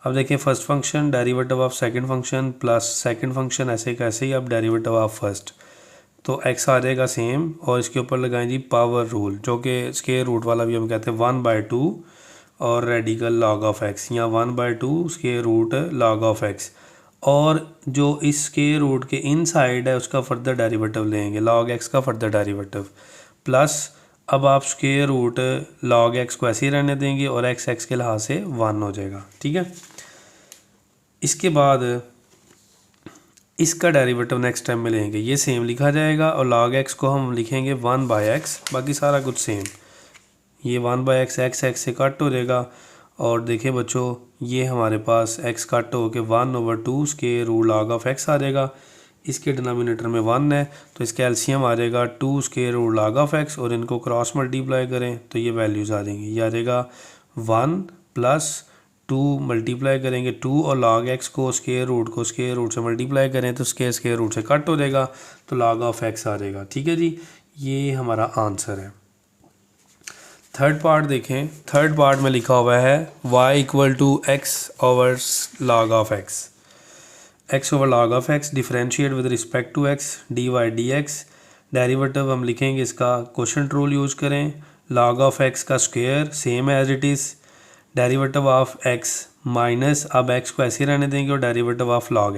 अब देखिए first function derivative of second function plus second function ऐसे कैसे ही, अब डेरिवेटिव ऑफ फर्स्ट तो x आ जाएगा सेम, और इसके ऊपर लगाएं जी पावर रूल, जो कि स्क्वायर रूट वाला भी हम कहते हैं 1/2 और रेडिकल लॉग ऑफ x, या 1/2 square root log of x। और जो इस स्क्वायर रूट के इनसाइड है उसका फर्दर डेरिवेटिव लेंगे, लॉग x का फर्दर डेरिवेटिव, प्लस अब आप स्क्वायर रूट लॉग x को ऐसे ही रहने देंगे और x के लिहाज से 1 हो जाएगा। ठीक है, इसके बाद इसका डेरिवेटिव नेक्स्ट टाइम में लेंगे, ये सेम लिखा जाएगा और log x को हम लिखेंगे 1/x, बाकी सारा कुछ सेम। ये 1/x x से कट हो जाएगा, और देखिए बच्चों ये हमारे पास x कट हो के 1/2 square root log of x आ जाएगा। इसके डिनोमिनेटर में 1 है तो इसका एलसीएम आ जाएगा 2 square root log of x, और इनको क्रॉस मल्टीप्लाई करें तो ये वैल्यूज़ आ जाएंगी। ये आ जाएगा 1 + 2 मल्टीप्लाई करेंगे 2, और log x को स्क्वायर रूट से मल्टीप्लाई करें तो स्क्वायर रूट से कट हो जाएगा, तो log ऑफ x आ जाएगा। ठीक है जी, ये हमारा आंसर है। थर्ड पार्ट देखें, थर्ड पार्ट में लिखा हुआ है y = x over log of x, x over log of x, differentiate with respect to x dy dx। Derivative हम लिखेंगे इसका क्वोशंट रूल यूज़ करें, log ऑफ x का square same as it is, derivative of x minus, अब x को ऐसे रहने देंगे, और derivative of log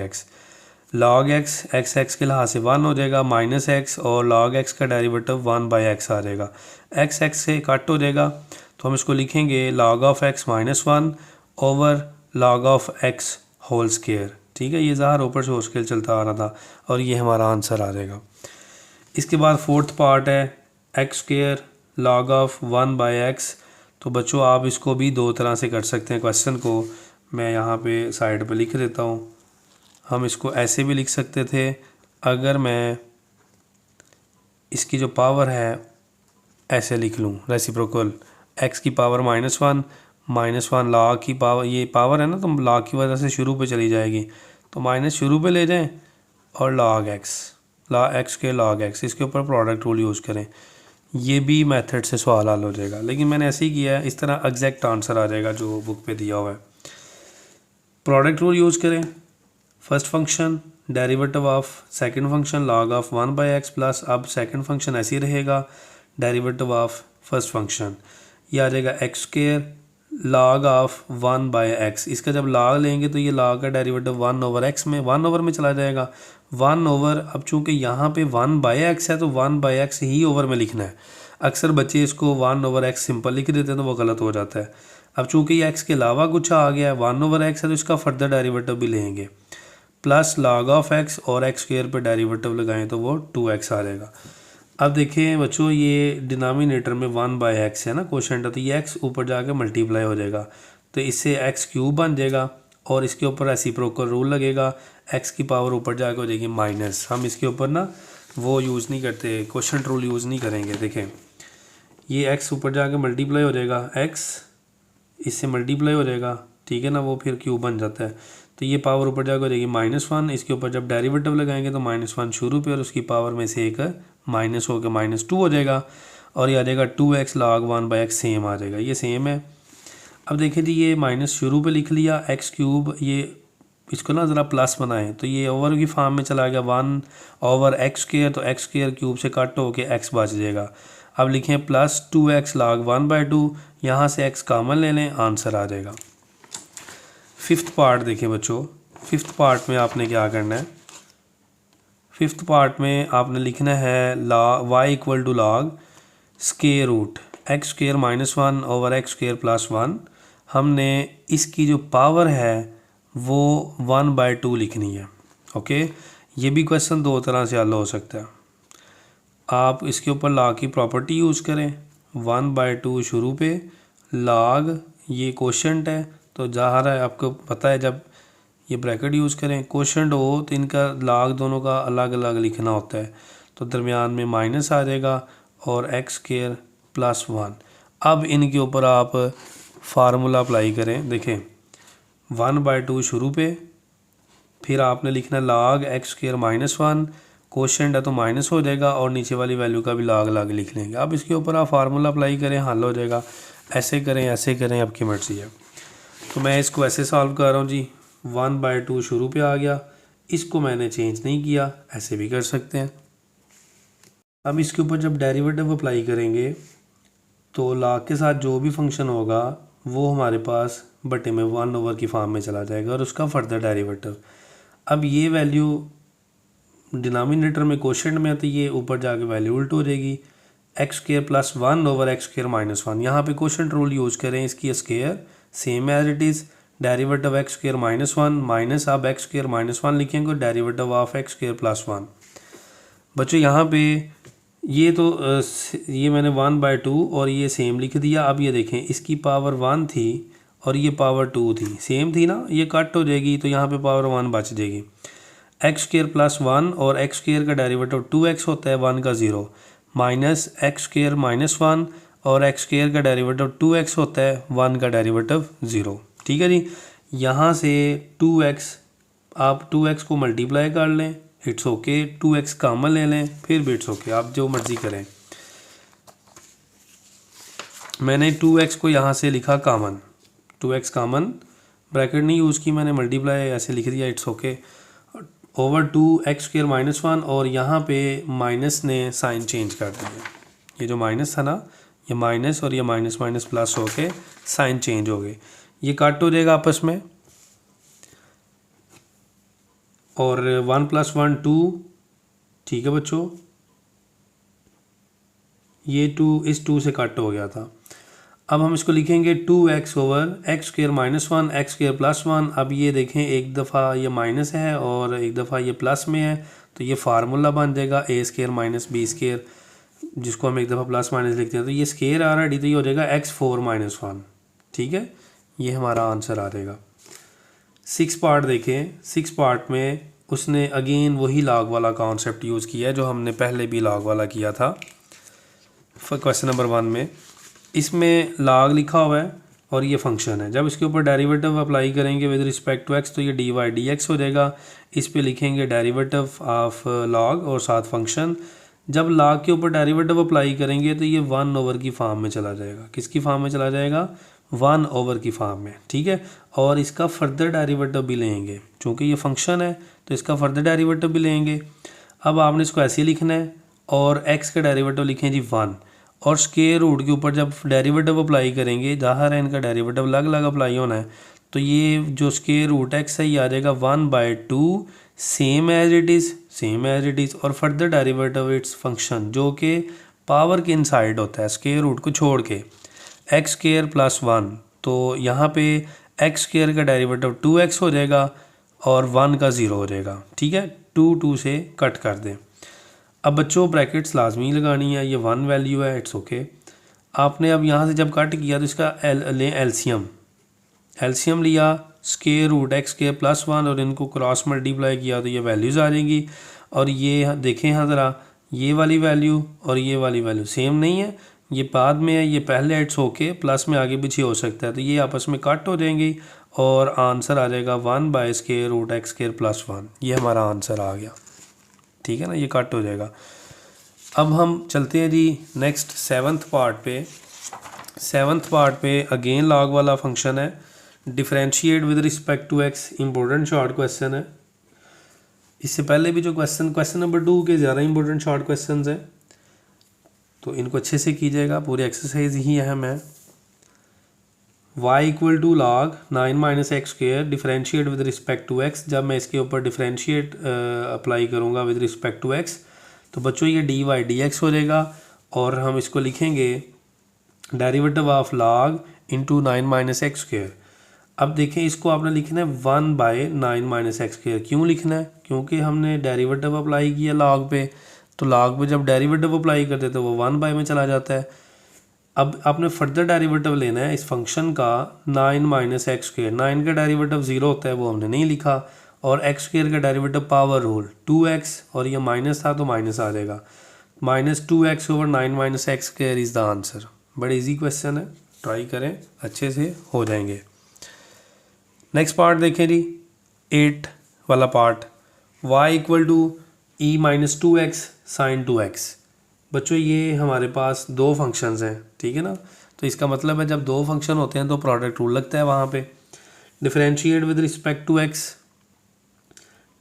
x x के लिहाज से 1 हो जाएगा, माइनस x, और log x का डेरिवेटिव 1/x आ जाएगा, x से कट हो जाएगा, तो हम इसको लिखेंगे log of x -1 over log of x whole square. ठीक है, ये ज़ाहिर ऊपर से होल स्क्वायर चलता आ रहा था, और ये हमारा आंसर आ जाएगा। इसके बाद फोर्थ पार्ट है x² log ऑफ 1/x। तो बच्चों आप इसको भी दो तरह से कर सकते हैं, क्वेश्चन को मैं यहाँ पे साइड पे लिख देता हूँ। हम इसको ऐसे भी लिख सकते थे, अगर मैं इसकी जो पावर है ऐसे लिख लूँ, रेसिप्रोकल x की पावर -1 log की पावर, ये पावर है ना तो log की वजह से शुरू पे चली जाएगी, तो माइनस शुरू पे ले जाएं, और log x के log x, इसके ऊपर प्रोडक्ट रूल यूज़ करें। ये भी मेथड से सवाल हल हो जाएगा, लेकिन मैंने ऐसे ही किया है, इस तरह एग्जैक्ट आंसर आ जाएगा जो बुक पे दिया हुआ है। प्रोडक्ट रूल यूज़ करें, first function derivative of second function log of 1/x, plus अब सेकंड फंक्शन ऐसे ही रहेगा, डेरिवेटिव ऑफ फर्स्ट फंक्शन, ये आ जाएगा x² log ऑफ 1/x। इसका जब log लेंगे तो ये log का डेरिवेटिव 1/x में 1 में चला जाएगा, 1 अब चूँकि यहाँ पे 1/x है तो 1/x ही ओवर में लिखना है। अक्सर बच्चे इसको 1/x सिंपल लिख देते हैं तो वो गलत हो जाता है। अब चूँकि ये x के अलावा कुछ आ गया है, 1/x है, तो इसका फर्दर डेरिवेटिव भी लेंगे, प्लस log ऑफ x, और x² पे डेरिवेटिव लगाएं तो वो 2x आ जाएगा। अब देखिए बच्चों ये डिनोमिनेटर में 1/x है ना क्वोशंट है, तो ये x ऊपर जाके मल्टीप्लाई हो जाएगा, तो इससे x³ बन जाएगा, और इसके ऊपर रेसिप्रोकल रूल लगेगा, x की पावर ऊपर जाके हो जाएगी माइनस। हम इसके ऊपर ना वो यूज़ नहीं करते, क्वोशंट रूल यूज़ नहीं करेंगे। देखें ये x ऊपर जाके मल्टीप्लाई हो जाएगा, x इससे मल्टीप्लाई हो जाएगा, ठीक है ना, वो फिर क्यूब बन जाता है, तो ये पावर ऊपर जाकर हो जाएगी -1। इसके ऊपर जब डेरिवेटिव लगाएंगे तो -1 शुरू पे, और उसकी पावर में से एक माइनस होकर -2 हो जाएगा, और ये आ जाएगा 2x log 1/x, सेम आ जाएगा, ये सेम है। अब देखिए जी ये माइनस शुरू पे लिख लिया, x³, ये इसको ना ज़रा प्लस बनाएं तो ये ओवर की फॉर्म में चला गया 1/x², तो x² से कट हो के x बच जाएगा। अब लिखें प्लस 2x log 1/2, यहाँ से x कॉमन ले लें, आंसर आ जाएगा। फिफ्थ पार्ट देखें बच्चों, फिफ्थ पार्ट में आपने क्या करना है, फिफ्थ पार्ट में आपने लिखना है y = log square root x² -1 over x² + 1। हमने इसकी जो पावर है वो 1/2 लिखनी है। ओके, ये भी क्वेश्चन दो तरह से हल हो सकता है। आप इसके ऊपर log की प्रॉपर्टी यूज़ करें, 1/2 शुरू पे, log ये क्वोशंट है, तो ज़ाहिर है आपको पता है जब ये ब्रैकेट यूज़ करें क्वोशंट हो तो इनका log दोनों का अलग अलग लिखना होता है, तो दरमियान में माइनस आ जाएगा, और x² + 1। अब इनके ऊपर आप फार्मूला अप्लाई करें, देखें 1/2 शुरू पे, फिर आपने लिखना log x² -1, क्वोशंट है तो माइनस हो जाएगा, और नीचे वाली वैल्यू का भी log अलग लिख लेंगे। अब इसके ऊपर आप फार्मूला अप्लाई करें, हल हो जाएगा। ऐसे करें ऐसे करें, आपकी मर्ज़ी है। तो मैं इसको ऐसे सॉल्व कर रहा हूँ जी, 1/2 शुरू पे आ गया, इसको मैंने चेंज नहीं किया, ऐसे भी कर सकते हैं। अब इसके ऊपर जब डेरिवेटिव अप्लाई करेंगे तो log के साथ जो भी फंक्शन होगा वो हमारे पास बटे में 1 की फॉर्म में चला जाएगा और उसका फर्दर डेरिवेटिव। अब ये वैल्यू डिनोमिनेटर में क्वोशिएंट में आती है, ऊपर जाके वैल्यू उल्ट हो जाएगी, x² + 1 x² - 1। यहाँ पे क्वोशिएंट रूल यूज़ करें, इसकी square same as it is, derivative x² - 1 minus आप x² - 1 लिखेंगे डेरिवेटिव ऑफ x² + 1। बच्चों यहाँ पे ये तो ये मैंने 1/2 और ये सेम लिख दिया। अब ये देखें, इसकी पावर 1 थी और ये पावर 2 थी, सेम थी ना, ये कट हो जाएगी तो यहाँ पे पावर 1 बच जाएगी। x² + 1 और x² का डेरिवेटिव 2x होता है, 1 का 0, माइनस x² - 1 और x² का डेरिवेटिव 2x होता है, 1 का डेरिवेटिव 0। ठीक है जी। यहाँ से 2x, आप 2x को मल्टीप्लाई कर लें, इट्स ओके, 2x कॉमन ले लें, फिर भी इट्स ओके, आप जो मर्ज़ी करें। मैंने 2x को यहाँ से लिखा कॉमन, 2x कॉमन, ब्रैकेट नहीं यूज़ की मैंने, मल्टीप्लाई ऐसे लिख दिया, इट्स ओके, ओवर 2x² - 1 और यहाँ पे माइनस ने साइन चेंज कर दिया। ये जो माइनस था ना, ये माइनस और ये माइनस माइनस प्लस होके साइन चेंज हो गए, ये कट हो जाएगा आपस में और 1 + 1 2। ठीक है बच्चों, ये 2 इस 2 से कट हो गया था। अब हम इसको लिखेंगे 2x ओवर x² - 1 x² + 1। अब ये देखें, एक दफ़ा ये माइनस है और एक दफ़ा ये प्लस में है, तो ये फार्मूला बन जाएगा a² - b², जिसको हम एक दफ़ा प्लस माइनस लिखते हैं, तो ये स्केयर आ रहा है, तो ये हो जाएगा x4 - 1। ठीक है, ये हमारा आंसर आ जाएगा। 6 पार्ट देखें, 6 पार्ट में उसने अगेन वही लॉग वाला कॉन्सेप्ट यूज़ किया है जो हमने पहले भी लॉग वाला किया था क्वेश्चन नंबर 1 में। इसमें लॉग लिखा हुआ है और ये फंक्शन है, जब इसके ऊपर डेरिवेटिव अप्लाई करेंगे विद रिस्पेक्ट टू x तो ये dy/dx हो जाएगा। इस पे लिखेंगे डेरिवेटिव ऑफ लॉग और साथ फंक्शन। जब लॉग के ऊपर डेरिवेटिव अप्लाई करेंगे तो ये 1 की फॉर्म में चला जाएगा। किसकी फॉर्म में चला जाएगा? 1 की फॉर्म में। ठीक है, और इसका फर्दर डेरिवेटिव भी लेंगे, चूँकि ये फंक्शन है तो इसका फर्दर डेरिवेटिव भी लेंगे। अब आपने इसको ऐसे लिखना है और x का डेरिवेटिव लिखें जी 1, और स्क्वायर रूट के ऊपर जब डेरिवेटिव अप्लाई करेंगे, ज़ाहिर है इनका डेरिवेटिव अलग अलग अप्लाई होना है, तो ये जो स्क्वायर रूट x है ये आ जाएगा 1/2 सेम एज इट इज़, और फर्दर डेरिवेटिव इट्स फंक्शन जो कि पावर के इनसाइड होता है स्क्वायर रूट को छोड़ के, x² + 1। तो यहाँ पे x² का डेरिवेटिव 2x हो जाएगा और 1 का 0 हो जाएगा। ठीक है, 2 से कट कर दें। अब बच्चों ब्रैकेट्स लाजमी लगानी है, ये 1 वैल्यू है, इट्स ओके। आपने अब यहाँ से जब कट किया तो इसका लें एलसीएम लिया, स्क्वायर रूट x² + 1 और इनको क्रॉस मल्टीप्लाई किया तो ये वैल्यूज़ आ जाएंगी। और ये देखें यहाँ ज़रा, ये वाली वैल्यू और ये वाली वैल्यू सेम नहीं है, ये बाद में है, ये पहले, इट्स ओके, प्लस में आगे पीछे हो सकता है, तो ये आपस में कट हो जाएंगी और आंसर आ जाएगा 1/√x² + 1। ये हमारा आंसर आ गया। ठीक है ना, ये कट हो जाएगा। अब हम चलते हैं जी नेक्स्ट 7th पार्ट पे। 7th पार्ट पे अगेन लॉग वाला फंक्शन है, differentiate with respect to x। Important short question है, इससे पहले भी जो क्वेश्चन नंबर 2 के ज़्यादा इंपॉर्टेंट शॉर्ट क्वेश्चन हैं, तो इनको अच्छे से कीजिएगा, पूरी एक्सरसाइज ही अहम है। y = log 9 - x², differentiate with respect to x। जब मैं इसके ऊपर डिफरेंशिएट अप्लाई करूँगा विद रिस्पेक्ट टू x तो बच्चों ये dy/dx हो जाएगा, और हम इसको लिखेंगे डेरिवेटिव ऑफ log × 9 - x²। अब देखें, इसको आपने लिखना है 1/9 - x²। क्यों लिखना है? क्योंकि हमने डेरिवेटिव अप्लाई किया log पे, तो log पे जब डेरिवेटिव अप्लाई करते तो वो 1 में चला जाता है। अब आपने फर्दर डेरिवेटिव लेना है इस फंक्शन का 9 - x²। 9 का डेरिवेटिव 0 होता है, वो हमने नहीं लिखा, और x² का डेरिवेटिव पावर रूल 2x, और ये माइनस था तो माइनस आ जाएगा, -2x over 9 - x² is the answer. बड़ी इजी क्वेश्चन है, ट्राई करें, अच्छे से हो जाएंगे। नेक्स्ट पार्ट देखें जी, 8 वाला part, y = e - 2x sin 2x। बच्चों ये हमारे पास दो फंक्शंस हैं, ठीक है ना, तो इसका मतलब है जब दो फंक्शन होते हैं तो प्रोडक्ट रूल लगता है वहाँ पे। Differentiate with respect to x,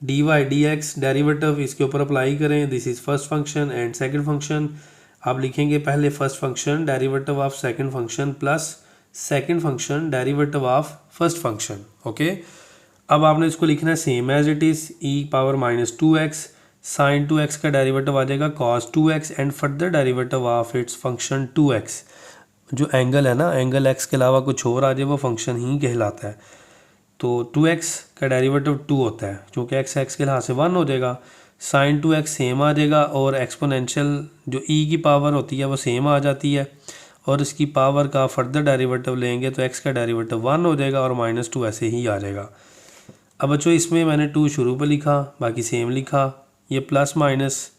d y d x derivative इसके ऊपर अप्लाई करें, this is first function and second function. आप लिखेंगे पहले first function derivative of second function plus second function derivative of first function. Okay, अब आपने इसको लिखना है same as it is, e power minus 2x sine 2x का derivative आ जाएगा cos 2x and further derivative of its function 2x। जो angle है ना, एंगल x के अलावा कुछ और आ जाए वो फंक्शन ही कहलाता है। तो 2x का डेरिवेटिव 2 होता है, क्योंकि x के लिहाज से 1 हो जाएगा। साइन 2x सेम आ जाएगा और एक्सपोनेंशियल जो e की पावर होती है वो सेम आ जाती है, और इसकी पावर का फर्दर डेरिवेटिव लेंगे तो x का डेरिवेटिव 1 हो जाएगा और -2 ऐसे ही आ जाएगा। अब बच्चों इसमें मैंने 2 शुरू पे लिखा, बाकी सेम लिखा, ये प्लस माइनस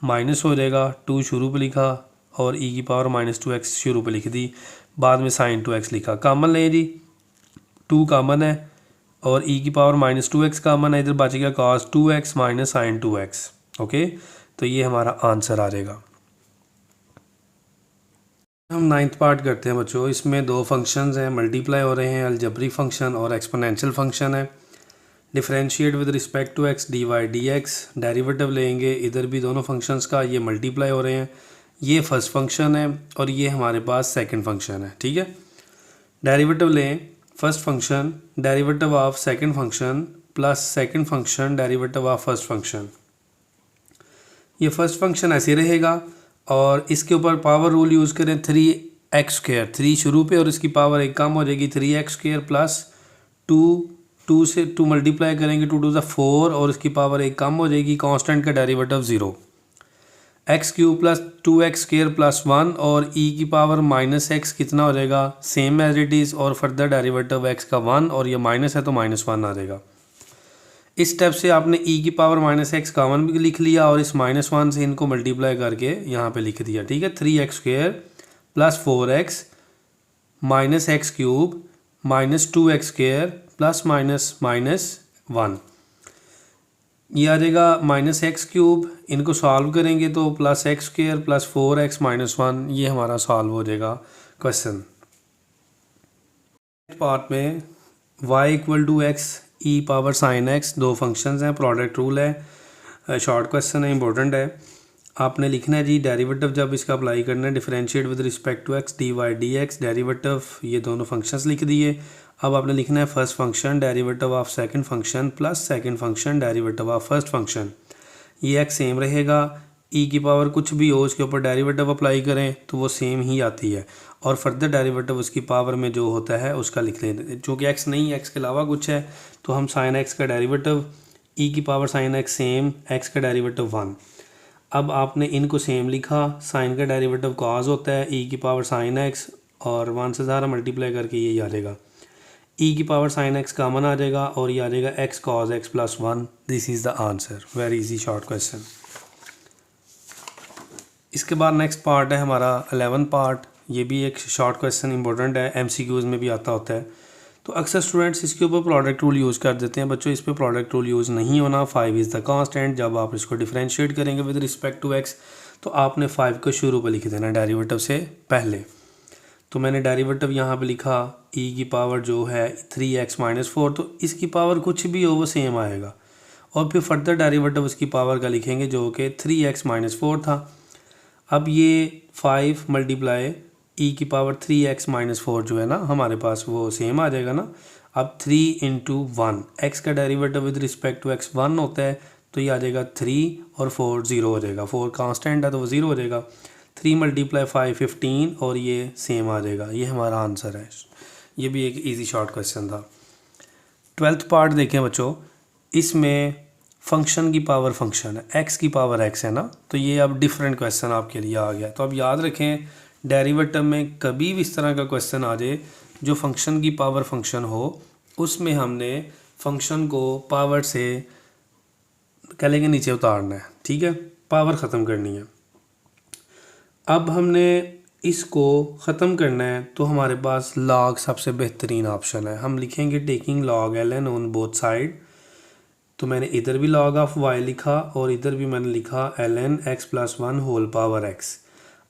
माइनस हो जाएगा, 2 शुरू पे लिखा और e की पावर -2x शुरू पे लिख दी, बाद में साइन 2x लिखा। कॉमन लें जी, 2 कॉमन है और e की पावर -2x कॉमन है, इधर बच गया cos 2x minus sign 2x। Okay, तो ये हमारा आंसर आ जाएगा। हम 9th पार्ट करते हैं बच्चों। इसमें 2 फंक्शंस हैं, मल्टीप्लाई हो रहे हैं, अलजेब्रिक फंक्शन और एक्सपोनेंशियल फंक्शन है। Differentiate with respect to x dy dx, derivative लेंगे इधर भी दोनों फंक्शंस का, ये मल्टीप्लाई हो रहे हैं। ये फर्स्ट फंक्शन है और ये हमारे पास सेकंड फंक्शन है। ठीक है, डेरिवेटिव लें first function derivative of second function plus second function derivative of first function. ये फर्स्ट फंक्शन ऐसे रहेगा और इसके ऊपर पावर रूल यूज़ करें 3x², 3 शुरू पे और इसकी पावर 1 कम हो जाएगी, 3x² प्लस 2 से 2 मल्टीप्लाई करेंगे, 2 2 4 और इसकी पावर 1 कम हो जाएगी, कांस्टेंट का derivative 0, x³ plus 2x² plus 1 और e की पावर -x कितना हो जाएगा, सेम एज इट इज़, और फर्दर डेरिवेटिव x का 1 और ये माइनस है तो -1 आ जाएगा। इस स्टेप से आपने e की पावर -x कॉमन भी लिख लिया और इस -1 से इनको मल्टीप्लाई करके यहाँ पे लिख दिया। ठीक है, 3x² plus 4x minus x³ minus 2x² plus -1, ये आ जाएगा -x³। इनको सॉल्व करेंगे तो plus x² plus 4x minus 1, ये हमारा सॉल्व हो जाएगा क्वेश्चन। पार्ट में y = x e power sine x, 2 functions हैं, प्रोडक्ट रूल है, शॉर्ट क्वेश्चन है, इंपॉर्टेंट है। आपने लिखना है जी डेरिवेटिव जब इसका अप्लाई करना है, differentiate with respect to x dy dx, derivative ये दोनों फंक्शंस लिख दिए। अब आपने लिखना है first function derivative of second function plus second function derivative of first function. ये x सेम रहेगा, e की पावर कुछ भी हो उसके ऊपर डेरिवेटिव अप्लाई करें तो वो सेम ही आती है, और फर्दर डेरिवेटिव उसकी पावर में जो होता है उसका लिख लेते। चूँकि x नहीं, x के अलावा कुछ है तो हम साइन x का डेरिवेटिव, e की power sine x same, x का डेरिवेटिव 1। अब आपने इनको सेम लिखा, साइन का डेरिवेटिव cos होता है, e की पावर साइन x और 1 से ज़्यादा मल्टीप्लाई करके ये आ जाएगा, e की पावर साइन x कॉमन आ जाएगा और ये आ जाएगा x cos x plus 1। This is the answer, very easy short question. इसके बाद नेक्स्ट पार्ट है हमारा 11 पार्ट, ये भी एक शॉर्ट क्वेश्चन इंपॉर्टेंट है, MCQs में भी आता होता है। तो अक्सर स्टूडेंट्स इसके ऊपर प्रोडक्ट रूल यूज़ कर देते हैं। बच्चों इस पे प्रोडक्ट रूल यूज़ नहीं होना, 5 इज़ द कांस्टेंट। जब आप इसको डिफरेंशिएट करेंगे विद रिस्पेक्ट टू x तो आपने 5 को शुरू पे लिख देना डेरिवेटिव से पहले। तो मैंने डेरिवेटिव यहाँ पे लिखा, e की पावर जो है 3x माइनस 4, तो इसकी पावर कुछ भी हो वो सेम आएगा, और फिर फर्दर डेरिवेटिव उसकी पावर का लिखेंगे जो कि 3x माइनस 4 था। अब ये 5 मल्टीप्लाई e की पावर 3x माइनस 4 जो है ना हमारे पास वो सेम आ जाएगा ना। अब 3 × 1, x का derivative with respect to x 1 होता है तो ये आ जाएगा 3 और 4 0 हो जाएगा, 4 कांस्टेंट है तो वो 0 हो जाएगा। 3 × 5 15 और ये सेम आ जाएगा, ये हमारा आंसर है। ये भी एक इजी शॉर्ट क्वेश्चन था। 12th पार्ट देखें बच्चों, इसमें फंक्शन की पावर फंक्शन है, x की पावर x है ना, तो ये अब डिफरेंट क्वेश्चन आपके लिए आ गया। तो अब याद रखें डेरिवेटिव में कभी भी इस तरह का क्वेश्चन आ जाए जो फंक्शन की पावर फंक्शन हो, उसमें हमने फंक्शन को पावर से कह लेंगे नीचे उतारना है। ठीक है, पावर ख़त्म करनी है। अब हमने इसको ख़त्म करना है तो हमारे पास लॉग सबसे बेहतरीन ऑप्शन है। हम लिखेंगे taking log ln on both side. तो मैंने इधर भी log ऑफ y लिखा और इधर भी मैंने लिखा ln x plus 1 whole power x।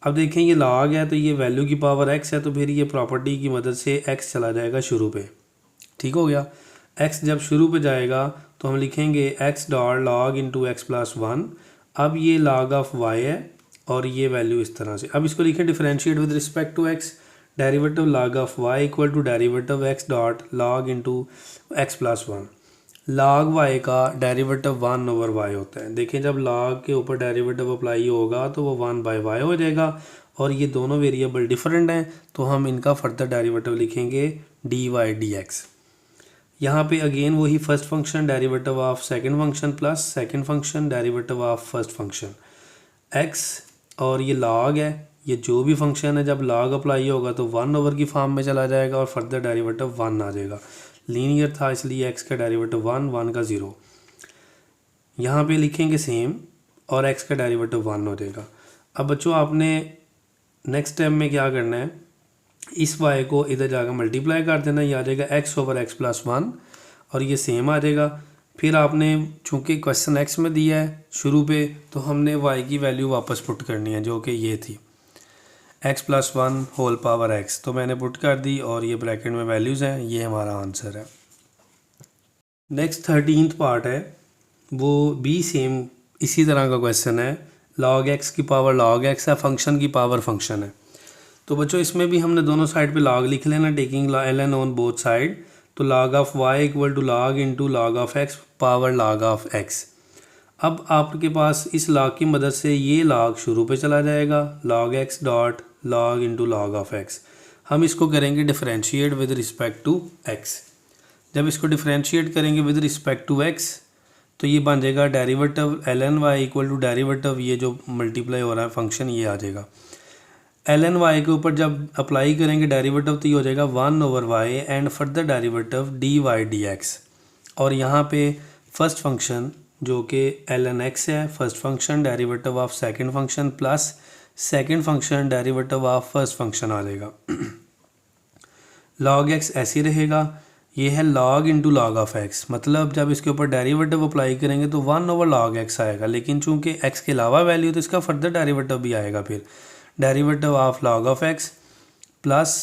अब देखें ये log है तो ये वैल्यू की पावर x है, तो फिर ये प्रॉपर्टी की मदद से x चला जाएगा शुरू पे। ठीक हो गया, x जब शुरू पे जाएगा तो हम लिखेंगे x dot log into x plus one. अब ये लॉग ऑफ वाई है और ये वैल्यू इस तरह से। अब इसको लिखें differentiate with respect to x, derivative log of y equal to derivative x dot log into x plus one. Log y का डेरिवेटिव वन ओवर वाई होता है। देखिए जब लॉग के ऊपर डेरिवेटिव अप्लाई होगा तो वो वन बाय वाई हो जाएगा, और ये दोनों वेरिएबल डिफरेंट हैं तो हम इनका फर्दर डेरिवेटिव लिखेंगे डी वाई डी एक्स। यहाँ पे अगेन वही first function derivative of second function plus second function derivative of first function x, और ये लॉग है, ये जो भी फंक्शन है जब लॉग अप्लाई होगा तो वन ओवर की फॉर्म में चला जाएगा और फर्दर डेरिवेटिव वन आ जाएगा। लीनियर था इसलिए एक्स का डेरिवेटिव वन, वन का ज़ीरो। यहाँ पे लिखेंगे सेम और एक्स का डेरिवेटिव वन हो जाएगा। अब बच्चों आपने नेक्स्ट स्टेप में क्या करना है, इस वाई को इधर जाकर मल्टीप्लाई कर देना, ये आ जाएगा x over x plus one और ये सेम आ जाएगा। फिर आपने चूँकि क्वेश्चन एक्स में दिया है शुरू पे, तो हमने वाई की वैल्यू वापस पुट करनी है जो कि ये थी x plus one whole power x, तो मैंने पुट कर दी और ये ब्रैकेट में वैल्यूज़ हैं, ये हमारा आंसर है। नेक्स्ट 13th पार्ट है, वो भी सेम इसी तरह का क्वेश्चन है। लॉग एक्स की पावर लॉग एक्स है, फंक्शन की पावर फंक्शन है। तो बच्चों इसमें भी हमने दोनों साइड पे log लिख लेना, taking ln on both side. तो log of y equal to log into log of x power log of x। अब आपके पास इस log की मदद से ये log शुरू पे चला जाएगा, log x dot log into log of x। हम इसको करेंगे differentiate with respect to x। जब इसको डिफरेंशिएट करेंगे विद रिस्पेक्ट टू x तो ये बन जाएगा derivative ln y equal to derivative, ये जो मल्टीप्लाई हो रहा है फंक्शन ये आ जाएगा। ln y के ऊपर जब अप्लाई करेंगे डेरिवेटिव तो ये हो जाएगा one over y and further derivative d y d x. और यहाँ पे फर्स्ट फंक्शन जो कि ln x है, first function derivative of second function plus second function derivative of first function आ जाएगा। log x ऐसे रहेगा, ये है log into log of x, मतलब जब इसके ऊपर डेरिवेटिव अप्लाई करेंगे तो वन ओवर log x आएगा, लेकिन चूंकि x के अलावा वैल्यू तो इसका फर्दर डेरिवेटिव भी आएगा। फिर derivative of log of x plus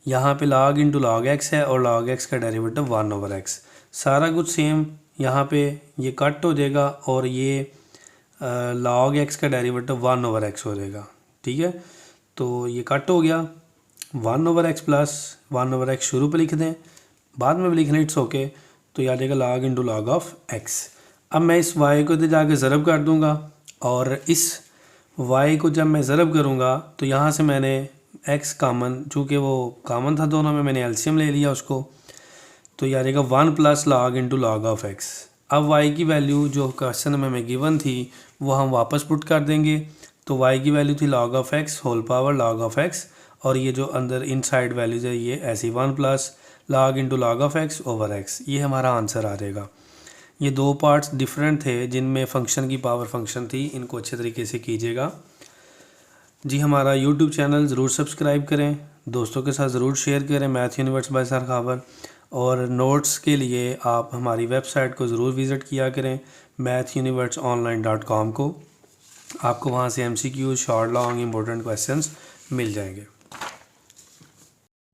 यहाँ पे log इंटू log x है और log x का डेरिवेटिव वन ओवर x, सारा कुछ सेम। यहाँ पे ये कट हो जाएगा और ये log x का डेरिवेटिव वन ओवर x हो जाएगा, ठीक है। तो ये कट हो गया, one over x plus one over x शुरू पे लिख दें, बाद में भी लिखना इट्स ओके। तो ये आ जाएगा log into log of x। अब मैं इस y को इधर जाके ज़रब कर दूंगा और इस y को जब मैं ज़रब करूँगा तो यहाँ से मैंने x कामन, चूँकि वो कामन था दोनों में, मैंने एलसीएम ले लिया उसको, तो ये आ जाएगा one plus log into log of x। अब y की वैल्यू जो क्वेश्चन में हमें गिवन थी वो हम वापस पुट कर देंगे। तो y की वैल्यू थी log of x whole power log of x, और ये जो अंदर इनसाइड वैल्यूज है ये ऐसी one plus log into log of x over x, ये हमारा आंसर आ जाएगा। ये दो पार्ट्स डिफरेंट थे जिनमें फ़ंक्शन की पावर फंक्शन थी, इनको अच्छे तरीके से कीजिएगा जी। हमारा यूट्यूब चैनल ज़रूर सब्सक्राइब करें, दोस्तों के साथ ज़रूर शेयर करें, math universe by sir Khawar. और नोट्स के लिए आप हमारी वेबसाइट को ज़रूर विज़िट किया करें, mathuniverseonline.com को। आपको वहाँ से MCQ short long important questions मिल जाएंगे।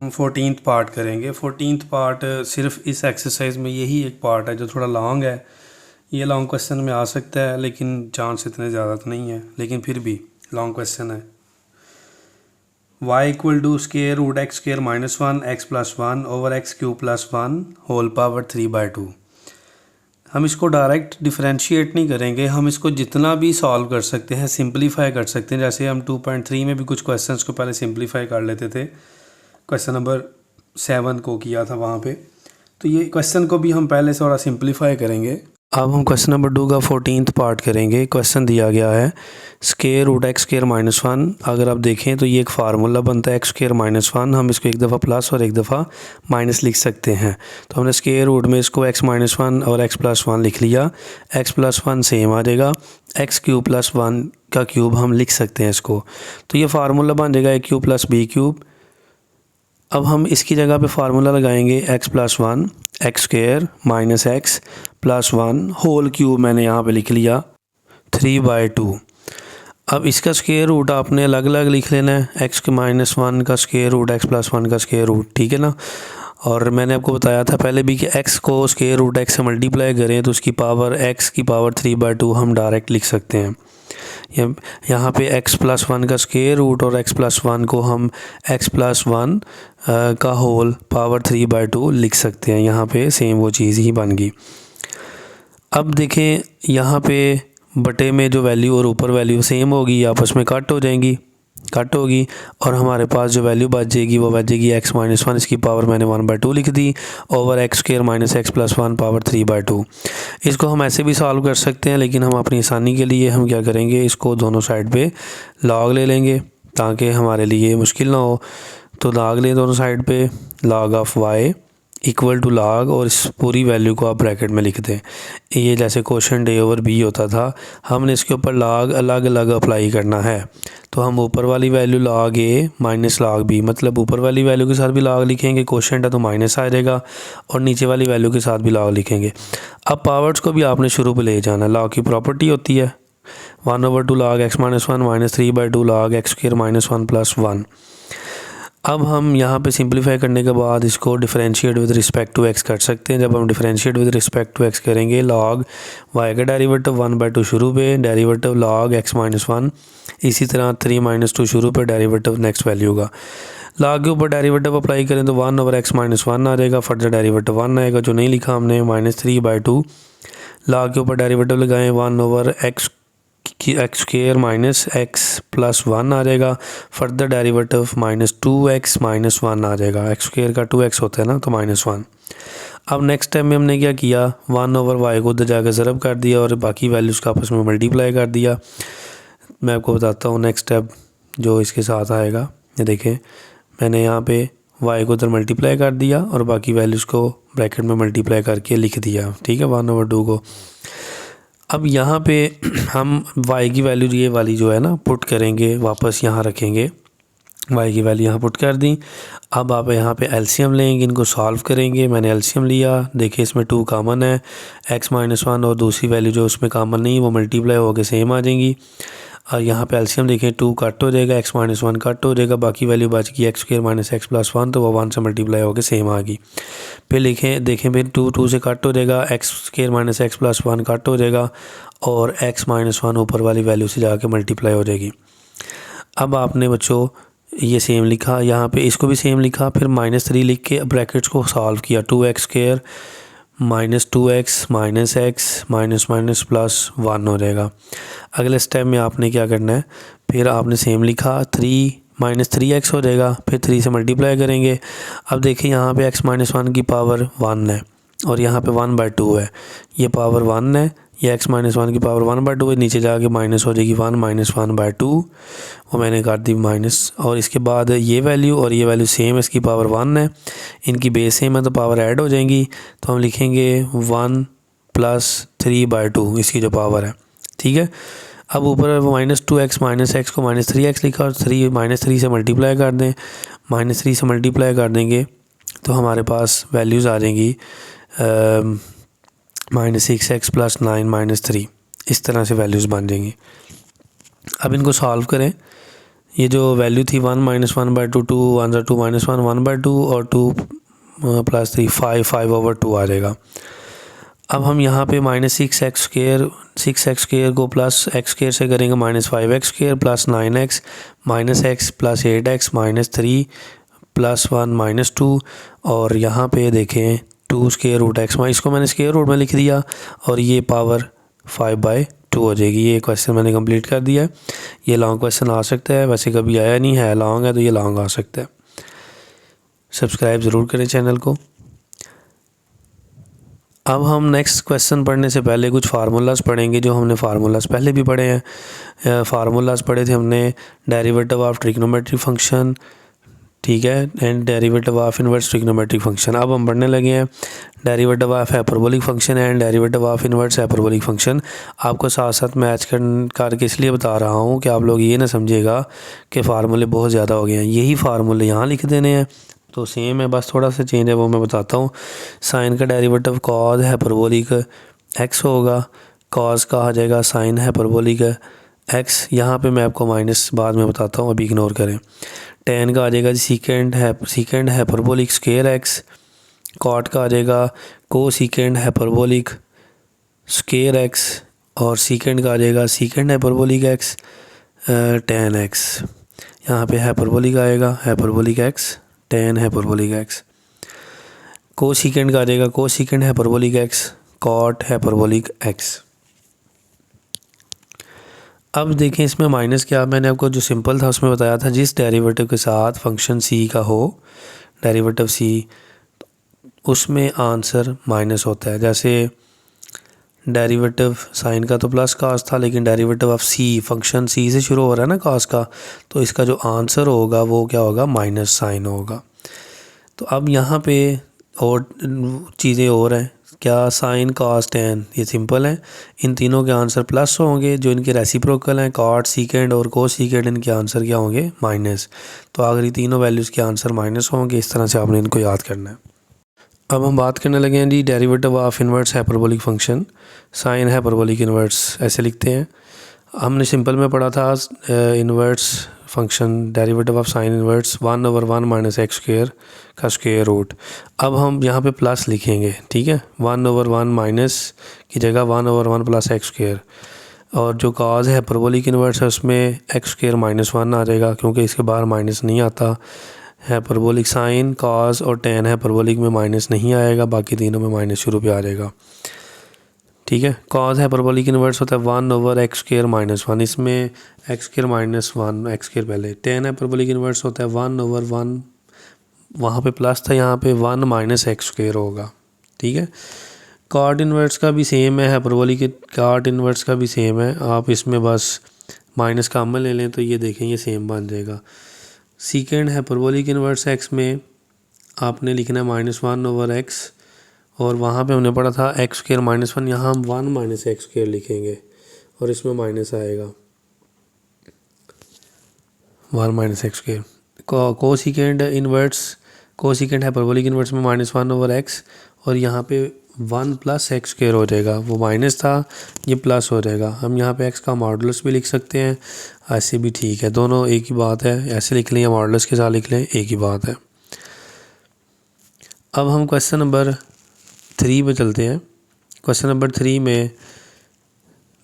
14th पार्ट करेंगे। 14th पार्ट सिर्फ इस एक्सरसाइज में यही एक पार्ट है जो थोड़ा लॉन्ग है। ये लॉन्ग क्वेश्चन में आ सकता है लेकिन चांस इतने ज़्यादा तो नहीं है, लेकिन फिर भी लॉन्ग क्वेश्चन है। y equal to square root x square minus one x plus one over x cube plus one whole power 3/2। हम इसको डायरेक्ट डिफरेंशिएट नहीं करेंगे, हम इसको जितना भी सॉल्व कर सकते हैं सिंपलीफाई कर सकते हैं। जैसे हम 2.3 में भी कुछ क्वेश्चंस को पहले सिंपलीफाई कर लेते थे, क्वेश्चन नंबर 7 को किया था वहाँ पे, तो ये क्वेश्चन को भी हम पहले से थोड़ा सिंपलीफाई करेंगे। अब हम क्वेश्चन नंबर 2 का 14th पार्ट करेंगे। क्वेश्चन दिया गया है square root x square minus one. अगर आप देखें तो ये एक फार्मूला बनता है एक्स स्केयर माइनस वन, हम इसको एक दफ़ा प्लस और एक दफ़ा माइनस लिख सकते हैं। तो हमने स्केयर रूट में इसको एक्स माइनस वन और एक्स प्लस वन लिख लिया, एक्स प्लस वन सेम आ जाएगा, एक्स क्यूब प्लस वन का क्यूब हम लिख सकते हैं इसको, तो ये फार्मूला बन जाएगा a cube plus b cube. अब हम इसकी जगह पे फार्मूला लगाएंगे x plus one x square minus x plus one whole cube, मैंने यहाँ पे लिख लिया 3/2। अब इसका स्क्वायर रूट आपने अलग अलग लिख लेना है, एक्स के माइनस वन का square root x plus one का स्क्वायर रूट, ठीक है ना। और मैंने आपको बताया था पहले भी कि x को स्क्वायर रूट x से मल्टीप्लाई करें तो उसकी पावर x की पावर 3/2 हम डायरेक्ट लिख सकते हैं। यहाँ पे x+1 का स्क्वायर रूट और x+1 को हम x+1 का होल पावर 3/2 लिख सकते हैं। यहाँ पे सेम वो चीज़ ही बन गई। अब देखें यहाँ पे बटे में जो वैल्यू और ऊपर वैल्यू सेम होगी, आपस में कट हो जाएंगी, कट होगी और हमारे पास जो वैल्यू बच जाएगी वो बच जाएगी x-1, इसकी पावर मैंने 1/2 लिख दी, ओवर x² - x+1 पावर 3/2। इसको हम ऐसे भी सॉल्व कर सकते हैं, लेकिन हम अपनी आसानी के लिए हम क्या करेंगे, इसको दोनों साइड पे लॉग ले लेंगे ताकि हमारे लिए मुश्किल ना हो। तो लॉग लें दोनों साइड पे, log of y equal to log, और इस पूरी वैल्यू को आप ब्रैकेट में लिख दें। ये जैसे क्वेश्चन a/b होता था, हमने इसके ऊपर log अलग अलग अप्लाई करना है। तो हम ऊपर वाली value log a minus log b, मतलब ऊपर वाली वैल्यू के साथ भी log लिखेंगे, क्वेश्चन है तो माइनस आ जाएगा, और नीचे वाली वैल्यू के साथ भी log लिखेंगे। अब पावर्स को भी आपने शुरू पे ले जाना। log की प्रॉपर्टी होती है 1/2 log x-1 - 3/2 log x² - 1 + 1। अब हम यहाँ पे सिंप्लीफाई करने के बाद इसको differentiate with respect to x कर सकते हैं। जब हम differentiate with respect to x करेंगे, log y का डेरिवेटिव 1/2 शुरू पे, डेरिवेटिव log x-1, इसी तरह 3 - 2 शुरू पे, डेरिवेटिव नेक्स्ट वैल्यू का। log के ऊपर डेरिवेटिव अप्लाई करें तो 1/x-1 आ जाएगा, फर्दर डेरिवेटिव 1 आएगा जो नहीं लिखा हमने, -3/2। log के ऊपर डेरिवेटिव लगाएं 1/x² - x+1 आ जाएगा, फर्दर डेरिवेटिव -2x - 1 आ जाएगा। x² का 2x होता है ना, तो -1। अब नेक्स्ट टाइम में हमने क्या किया, 1/y को उधर जाकर ज़रब कर दिया और बाकी वैल्यूज़ का आपस में मल्टीप्लाई कर दिया। मैं आपको बताता हूँ नेक्स्ट स्टेप जो इसके साथ आएगा। ये देखें, मैंने यहाँ पे y को उधर मल्टीप्लाई कर दिया और बाकी वैल्यूज़ को ब्रैकेट में मल्टीप्लाई करके लिख दिया, ठीक है, 1/2 को। अब यहाँ पे हम y की वैल्यू ये वाली जो है ना पुट करेंगे, वापस यहाँ रखेंगे, y की वैल्यू यहाँ पुट कर दी। अब आप यहाँ पे एलसीएम लेंगे, इनको सॉल्व करेंगे। मैंने एलसीएम लिया, देखिए इसमें 2 कॉमन है, x-1 और दूसरी वैल्यू जो उसमें कॉमन नहीं वो मल्टीप्लाई होकर सेम आ जाएंगी। और यहाँ पे एलसीएम देखें, 2 कट हो जाएगा, x-1 कट हो जाएगा, बाकी वैल्यू बच गई x² - x+1, तो वो 1 से मल्टीप्लाई होकर सेम आ गई। फिर देखें फिर 2 से कट हो जाएगा, x² - x+1 कट हो जाएगा और x-1 ऊपर वाली वैल्यू से जाके मल्टीप्लाई हो जाएगी। अब आपने बच्चों ये सेम लिखा, यहाँ पे इसको भी सेम लिखा, फिर -3 लिख के ब्रैकेट्स को सॉल्व किया, 2x² - 2x - x -+ 1 हो जाएगा। अगले स्टेप में आपने क्या करना है, फिर आपने सेम लिखा, 3 - 3x हो जाएगा, फिर 3 से मल्टीप्लाई करेंगे। अब देखिए यहाँ पे x-1 की पावर 1 है और यहाँ पे 1/2 है, ये पावर 1 है, ये x-1 की पावर 1/2 है, नीचे जाके माइनस हो जाएगी 1 - 1/2, वो मैंने काट दी माइनस। और इसके बाद ये वैल्यू और ये वैल्यू सेम है, इसकी पावर 1 है, इनकी बेस सेम है तो पावर ऐड हो जाएंगी, तो हम लिखेंगे 1 + 3/2 इसकी जो पावर है, ठीक है। अब ऊपर -2x - x को -3x लिखा और -3 से मल्टीप्लाई कर दें, -3 से मल्टीप्लाई कर देंगे तो हमारे पास वैल्यूज़ आ जाएंगी -6x + 9 - 3, इस तरह से वैल्यूज़ बन जाएंगी। अब इनको सॉल्व करें, ये जो वैल्यू थी 1 - 1/2, 2 1 2 -1 1/2 और 2 + 3 5/2 आ जाएगा। अब हम यहाँ पे -6x² को प्लस x² से करेंगे -5x² + 9x -x + 8x -3 + 1 -2, और यहाँ पे देखें 2√x, इसको मैंने स्क्वायर रूट में लिख दिया और ये पावर 5/2 हो जाएगी। ये क्वेश्चन मैंने कंप्लीट कर दिया है। ये लॉन्ग क्वेश्चन आ सकता है, वैसे कभी आया नहीं है, लॉन्ग है तो ये लॉन्ग आ सकता है। सब्सक्राइब ज़रूर करें चैनल को। अब हम नेक्स्ट क्वेश्चन पढ़ने से पहले कुछ फार्मूलाज पढ़ेंगे जो हमने फार्मूलाज पहले भी पढ़े हैं। फार्मूलाज पढ़े थे हमने, डेरिवेटिव ऑफ ट्रिग्नोमेट्रिक फंक्शन, ठीक है, and derivative of inverse trigonometric function. अब हम पढ़ने लगे हैं derivative of hyperbolic function and derivative of inverse hyperbolic function. आपको साथ साथ मैच करके इसलिए बता रहा हूँ कि आप लोग ये ना समझिएगा कि फार्मूले बहुत ज़्यादा हो गए हैं, यही फार्मूले यहाँ लिख देने हैं तो सेम है, बस थोड़ा सा चेंज है वो मैं बताता हूँ। साइन का डेरिवेटिव कॉस हाइपरबोलिक x होगा, कॉस का आ जाएगा साइन हाइपरबोलिक x, यहाँ पे मैं आपको माइनस बाद में बताता हूँ, अभी इग्नोर करें। टेन का आ जाएगा secant hyperbolic square x, cot का आ जाएगा cosecant hyperbolic square x, और सीकेंड का आ जाएगा सीकेंड हाइपरबोलिक एक्स tan एक्स। यहाँ पे हाइपरबोलिक आएगा hyperbolic x tan hyperbolic x. Cosecant का आ जाएगा cosecant hyperbolic x cot hyperbolic x. अब देखें इसमें माइनस क्या, मैंने आपको जो सिंपल था उसमें बताया था जिस डेरिवेटिव के साथ फंक्शन सी का हो, डेरिवेटिव सी, उसमें आंसर माइनस होता है। जैसे डेरिवेटिव साइन का तो प्लस कास था, लेकिन डेरिवेटिव ऑफ सी, फंक्शन सी से शुरू हो रहा है ना कास का, तो इसका जो आंसर होगा वो क्या होगा, माइनस साइन होगा। तो अब यहाँ पे और चीज़ें और हैं क्या, साइन कास टेन, ये सिंपल है, इन तीनों के आंसर प्लस होंगे। जो इनके रेसिप्रोकल हैं कॉट सीकेंड और को सीकेंड, इनके आंसर क्या होंगे, माइनस। तो अगर ये तीनों वैल्यूज़ के आंसर माइनस होंगे, इस तरह से आपने इनको याद करना है। अब हम बात करने लगे हैं जी derivative of inverse hyperbolic function, sine hyperbolic inverse ऐसे लिखते हैं। हमने सिंपल में पढ़ा था inverse function derivative of sine inverse 1/1 minus x square का स्क्वायर रूट। अब हम यहाँ पे प्लस लिखेंगे, ठीक है, 1/1 माइनस की जगह 1/1 प्लस एक्स स्क्वायर, और जो कॉज है हाइपरबोलिक इन्वर्स है उसमें एक्स स्क्वायर -1 आ जाएगा, क्योंकि इसके बाहर माइनस नहीं आता। हाइपरबोलिक साइन कॉस और टेन हाइपरबोलिक में माइनस नहीं आएगा, बाकी तीनों में माइनस शुरू पे आ जाएगा, ठीक है। कॉस हाइपरबोलिक इन्वर्स होता है 1/x स्क्वायर -1, इसमें एक्स स्क्वायर -1 एक्स स्क्वायर पहले। टेन हाइपरबोलिक इन्वर्स होता है 1/1, वहाँ पे प्लस था, यहाँ पे 1 माइनस एक्स स्क्वायर होगा, ठीक है। कॉट इन्वर्स का भी सेम है, हाइपरबोलिक कॉट इन्वर्स का भी सेम है, आप इसमें बस माइनस का अमल ले लें तो ये देखें ये सेम बन जाएगा। सीकेंड हाइपरबोलिक इन्वर्स एक्स में आपने लिखना है -1/x, और वहाँ पे हमने पढ़ा था एक्स स्क्वायर -1, यहाँ हम 1 माइनस एक्स स्क्वायर लिखेंगे और इसमें माइनस आएगा 1 माइनस एक्स स्क्वायर। को सीकेंड इन्वर्स, को सीकेंड हाइपरबोलिक इन्वर्स में -1/x, और यहाँ पे 1 प्लस एक्स स्क्वायर हो जाएगा, वो माइनस था ये प्लस हो जाएगा। हम यहाँ पे x का मॉडुलस भी लिख सकते हैं, ऐसे भी ठीक है, दोनों एक ही बात है, ऐसे लिख लें या मॉडुलस के साथ लिख लें, एक ही बात है। अब हम क्वेश्चन नंबर 3 पे चलते हैं। क्वेश्चन नंबर 3 में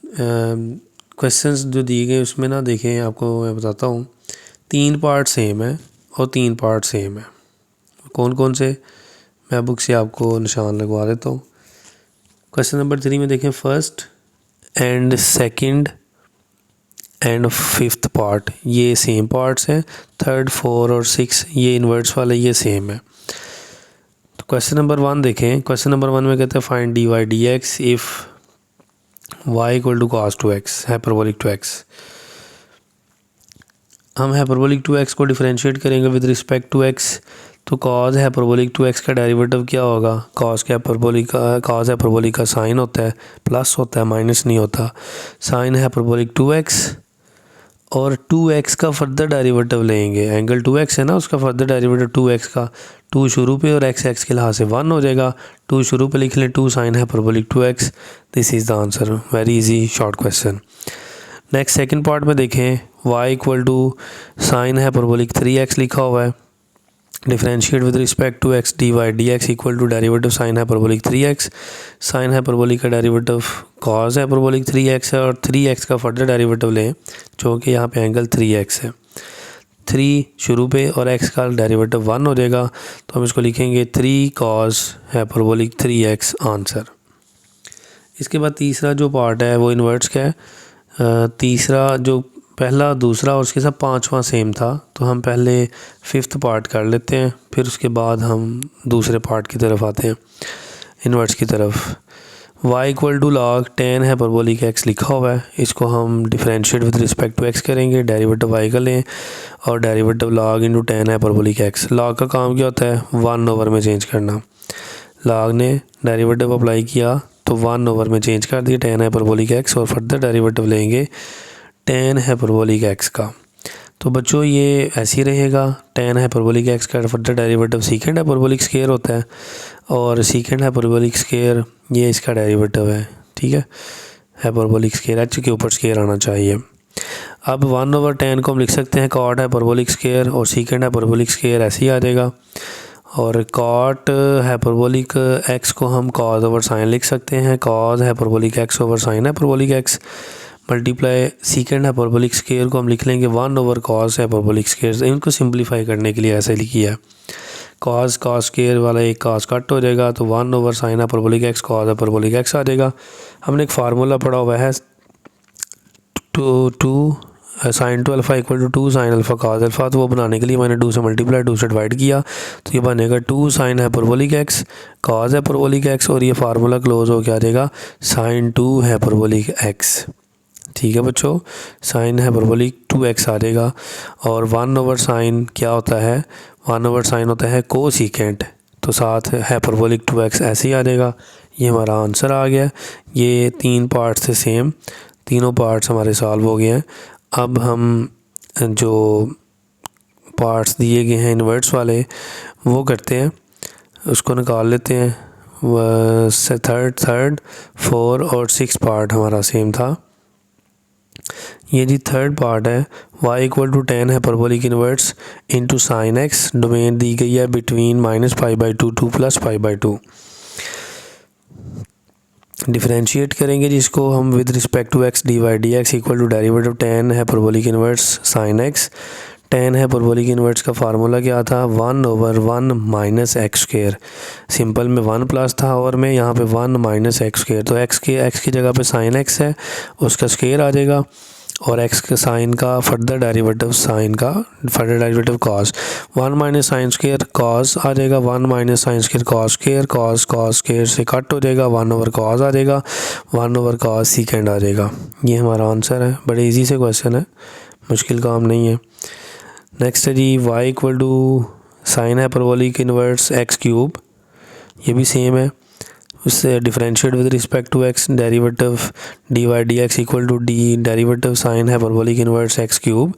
क्वेश्चंस जो दिए गए उसमें ना देखें, आपको मैं बताता हूँ, 3 पार्ट सेम है और 3 पार्ट सेम है। कौन कौन से, मैं बुक से आपको निशान लगवा देता हूँ। क्वेश्चन नंबर 3 में देखें, first and second and fifth part ये सेम पार्ट्स हैं, 3, 4 और 6 ये इन्वर्ट्स वाले ये सेम है। तो क्वेश्चन नंबर 1 देखें, क्वेश्चन नंबर 1 में कहते हैं find dy/dx if y equal to cos 2x hyperbolic 2x। हम हाइपरबोलिक 2x को डिफरेंशिएट करेंगे विद रिस्पेक्ट टू x, तो cos हाइपरबोलिक 2x का डेरिवेटिव क्या होगा, cos हाइपरबोलिक का साइन होता है, प्लस होता है, माइनस नहीं होता। साइन हाइपरबोलिक 2x और 2x का फर्दर डेरिवेटिव लेंगे, एंगल 2x है ना, उसका फर्दर डेरिवेटिव 2x का, 2 शुरू पे और x के लिहाज से 1 हो जाएगा, 2 शुरू पे लिख लें 2 sine hyperbolic 2x। This is the answer, very easy short question. Next second part में देखें, y equal to sine hyperbolic 3x लिखा हुआ है, differentiate with respect to x dy/dx equal to derivative sine hyperbolic 3x। Sine hyperbolic का derivative cos hyperbolic 3x है, और 3x का further derivative लें जो कि यहाँ पे एंगल 3x है, 3 शुरू पे और x का डेरिवेटिव 1 हो जाएगा, तो हम इसको लिखेंगे 3 cos हाइपरबोलिक 3x आंसर। इसके बाद तीसरा जो पार्ट है वो इन्वर्ट्स का है। तीसरा जो पहला दूसरा और उसके साथ 5वां सेम था, तो हम पहले 5th पार्ट कर लेते हैं, फिर उसके बाद हम दूसरे पार्ट की तरफ आते हैं, इन्वर्ट्स की तरफ। y equal to log tan hyperbolic x लिखा हुआ है, इसको हम differentiate with respect to x करेंगे, डेरिवेटिव y का लें और derivative log into tan hyperbolic x। log का काम क्या होता है, 1/, में चेंज करना। log ने डेरिवेटिव अप्लाई किया तो 1/, में चेंज कर दिया tan हाइपरबोलिक x, और फर्दर डेरिवेटिव लेंगे tan हाइपरबोलिक x का। तो बच्चों ये ऐसे ही रहेगा, tan हाइपरबोलिक x का फर्दर डेरिवेटिव सीकेंड हाइपरबोलिक स्क्वायर होता है, और सीकेंड हाइपरबोलिक स्क्वायर ये इसका डेरिवेटिव है, ठीक है। हाइपरबोलिक स्क्वायर h के ऊपर स्क्वायर आना चाहिए। अब 1/tan को हम लिख सकते हैं कॉट हाइपरबोलिक स्क्वायर, और सीकेंड हाइपरबोलिक स्क्वायर ऐसे ही आ जाएगा, और कॉट हाइपरबोलिक एक्स को हम कॉज ओवर साइन लिख सकते हैं, cos hyperbolic x over sine hyperbolic x multiply सीकेंड hyperbolic square को हम लिख लेंगे 1 ओवर कॉस हाइपरबोलिक स्क्वायर। इनको सिंप्लीफाई करने के लिए ऐसे लिखी है, कॉस कॉस स्क्वायर वाला एक कॉस कट हो जाएगा तो 1 over sine hyperbolic X cos hyperbolic X आ जाएगा। हमने एक फार्मूला पढ़ा हुआ है two sine two alpha equal to 2 sine alpha cos alpha, तो वो बनाने के लिए मैंने 2 से मल्टीप्लाई 2 से डिवाइड किया तो ये बनेगा 2 sine hyperbolic X cos hyperbolic x, और ये फार्मूला क्लोज हो के आ जाएगा साइन 2 हाइपरबोलिक एक्स। ठीक है बच्चों, साइन हाइपरबोलिक 2x आ जाएगा। और 1 ओवर साइन क्या होता है, 1 ओवर साइन होता है कोसीकेंट, तो साथ हाइपरबोलिक 2x ऐसे ही आ जाएगा। ये हमारा आंसर आ गया। ये 3 पार्ट्स थे सेम, तीनों पार्ट्स हमारे सॉल्व हो गए हैं। अब हम जो पार्ट्स दिए गए हैं इन्वर्ट्स वाले वो करते हैं, उसको निकाल लेते हैं। थर्ड 4 और 6 पार्ट हमारा सेम था। ये जी थर्ड पार्ट है, y equal to 10 hyperbolic inverse into sine X, domain दी गई है बिटवीन -π/2 टू +π/2। डिफरेंशिएट करेंगे जिसको हम with respect to x dy/dx equal to derivative 10 hyperbolic inverse sine x. 10 hyperbolic inverse का फार्मूला क्या था, 1 over 1 minus x square. Simple में 1 प्लस था और में यहाँ पे 1 माइनस एक्स स्क्वायर, तो x की जगह पे साइन एक्स है उसका स्क्वायर आ जाएगा, और x के साइन का फर्दर डेरिवेटिव साइन का further derivative cos 1 minus sine square cos आ जाएगा, 1 minus sine square cos square, cos square से कट हो जाएगा, 1 ओवर कॉस आ जाएगा, 1 ओवर कॉस सीकेंड आ जाएगा। ये हमारा आंसर है। बड़े इजी से क्वेश्चन है, मुश्किल काम नहीं है। नेक्स्ट है जी y equal to sine hyperbolic inverse x cube, ये भी सेम है। उससे differentiate with respect to x derivative dy/dx equal to d derivative sine hyperbolic inverse x cube.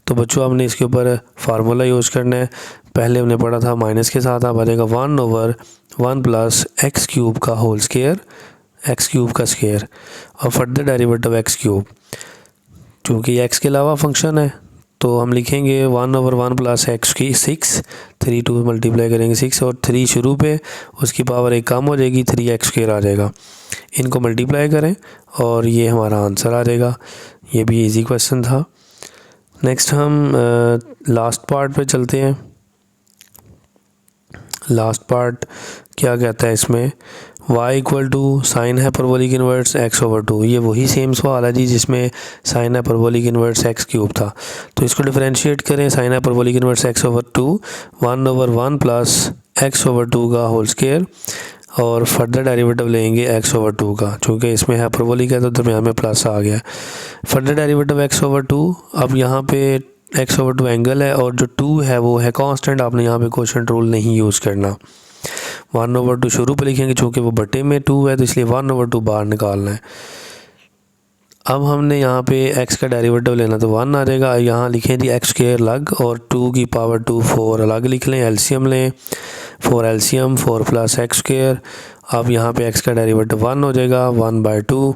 तो बच्चों हमने इसके ऊपर फार्मूला यूज़ करना है। पहले हमने पढ़ा था माइनस के साथ, अब आ जाएगा 1 ओवर 1 प्लस एक्स क्यूब का होल स्क्वायर, एक्स क्यूब का स्क्वायर, और फर्दर डेरिवेटिव एक्स क्यूब। चूँकि एक्स के अलावा फंक्शन है तो हम लिखेंगे 1 ओवर 1 प्लस एक्स की 6, 3 2 मल्टीप्लाई करेंगे 6 और 3 शुरू पे, उसकी पावर एक कम हो जाएगी, 3x स्क्वायर आ जाएगा। इनको मल्टीप्लाई करें और ये हमारा आंसर आ जाएगा। ये भी इजी क्वेश्चन था। नेक्स्ट हम लास्ट पार्ट पे चलते हैं। लास्ट पार्ट क्या कहता है इसमें, y equal to sine hyperbolic inverse x over 2। ये वही सेम सवाल है जी जिसमें sine hyperbolic inverse x cube था। तो इसको डिफरेंशिएट करें, sine hyperbolic inverse x over 2 1 over 1 plus x over 2 का होल स्क्वायर, और फर्दर डेरिवेटिव लेंगे x ओवर 2 का। चूँकि इसमें हाइपरबोलिक है तो दरम्यान में प्लस आ गया। फर्दर डेरिवेटिव x ओवर 2, अब यहाँ पे x ओवर 2 एंगल है और जो 2 है वो है कांस्टेंट। आपने यहाँ पे कोशेंट रूल नहीं यूज़ करना। 1 ओवर 2 शुरू पे लिखेंगे, चूँकि वो बटे में 2 है तो इसलिए 1 ओवर 2 बाहर निकालना है। अब हमने यहाँ पे x का डेरिवेटिव लेना तो 1 आ जाएगा। यहाँ लिखें जी x स्क्वायर अलग और 2 की पावर 2 4 अलग लिख लें, एलसीएम लें, 4 एलसीएम 4 प्लस एक्स स्क्वायर। अब यहाँ पे x का डेरिवेटिव 1 हो जाएगा 1/2।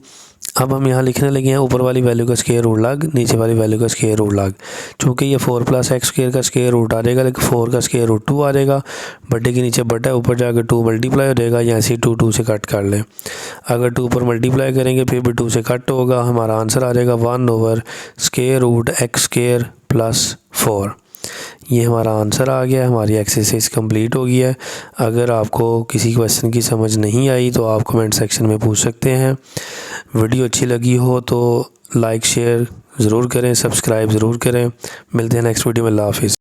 अब हम यहाँ लिखने लगे हैं ऊपर वाली वैल्यू का स्क्वायर रूट अलग, नीचे वाली वैल्यू का स्क्वायर रूट अलग। चूँकि ये 4 प्लस एक्स स्क्वायर का स्क्वायर रूट आ जाएगा, लेकिन 4 का स्क्वायर रूट 2 आ जाएगा। बटे के नीचे बटा, ऊपर जाकर 2 मल्टीप्लाई हो जाएगा, या ऐसे 2 2 से कट कर लें। अगर 2 पर मल्टीप्लाई करेंगे फिर भी 2 से कट होगा, हमारा आंसर आ जाएगा 1 over square root x square plus 4। ये हमारा आंसर आ गया। हमारी एक्सरसाइज कंप्लीट हो गई है। अगर आपको किसी क्वेश्चन की समझ नहीं आई तो आप कमेंट सेक्शन में पूछ सकते हैं। वीडियो अच्छी लगी हो तो लाइक शेयर ज़रूर करें, सब्सक्राइब ज़रूर करें। मिलते हैं नेक्स्ट वीडियो में। अल्लाह हाफिज़।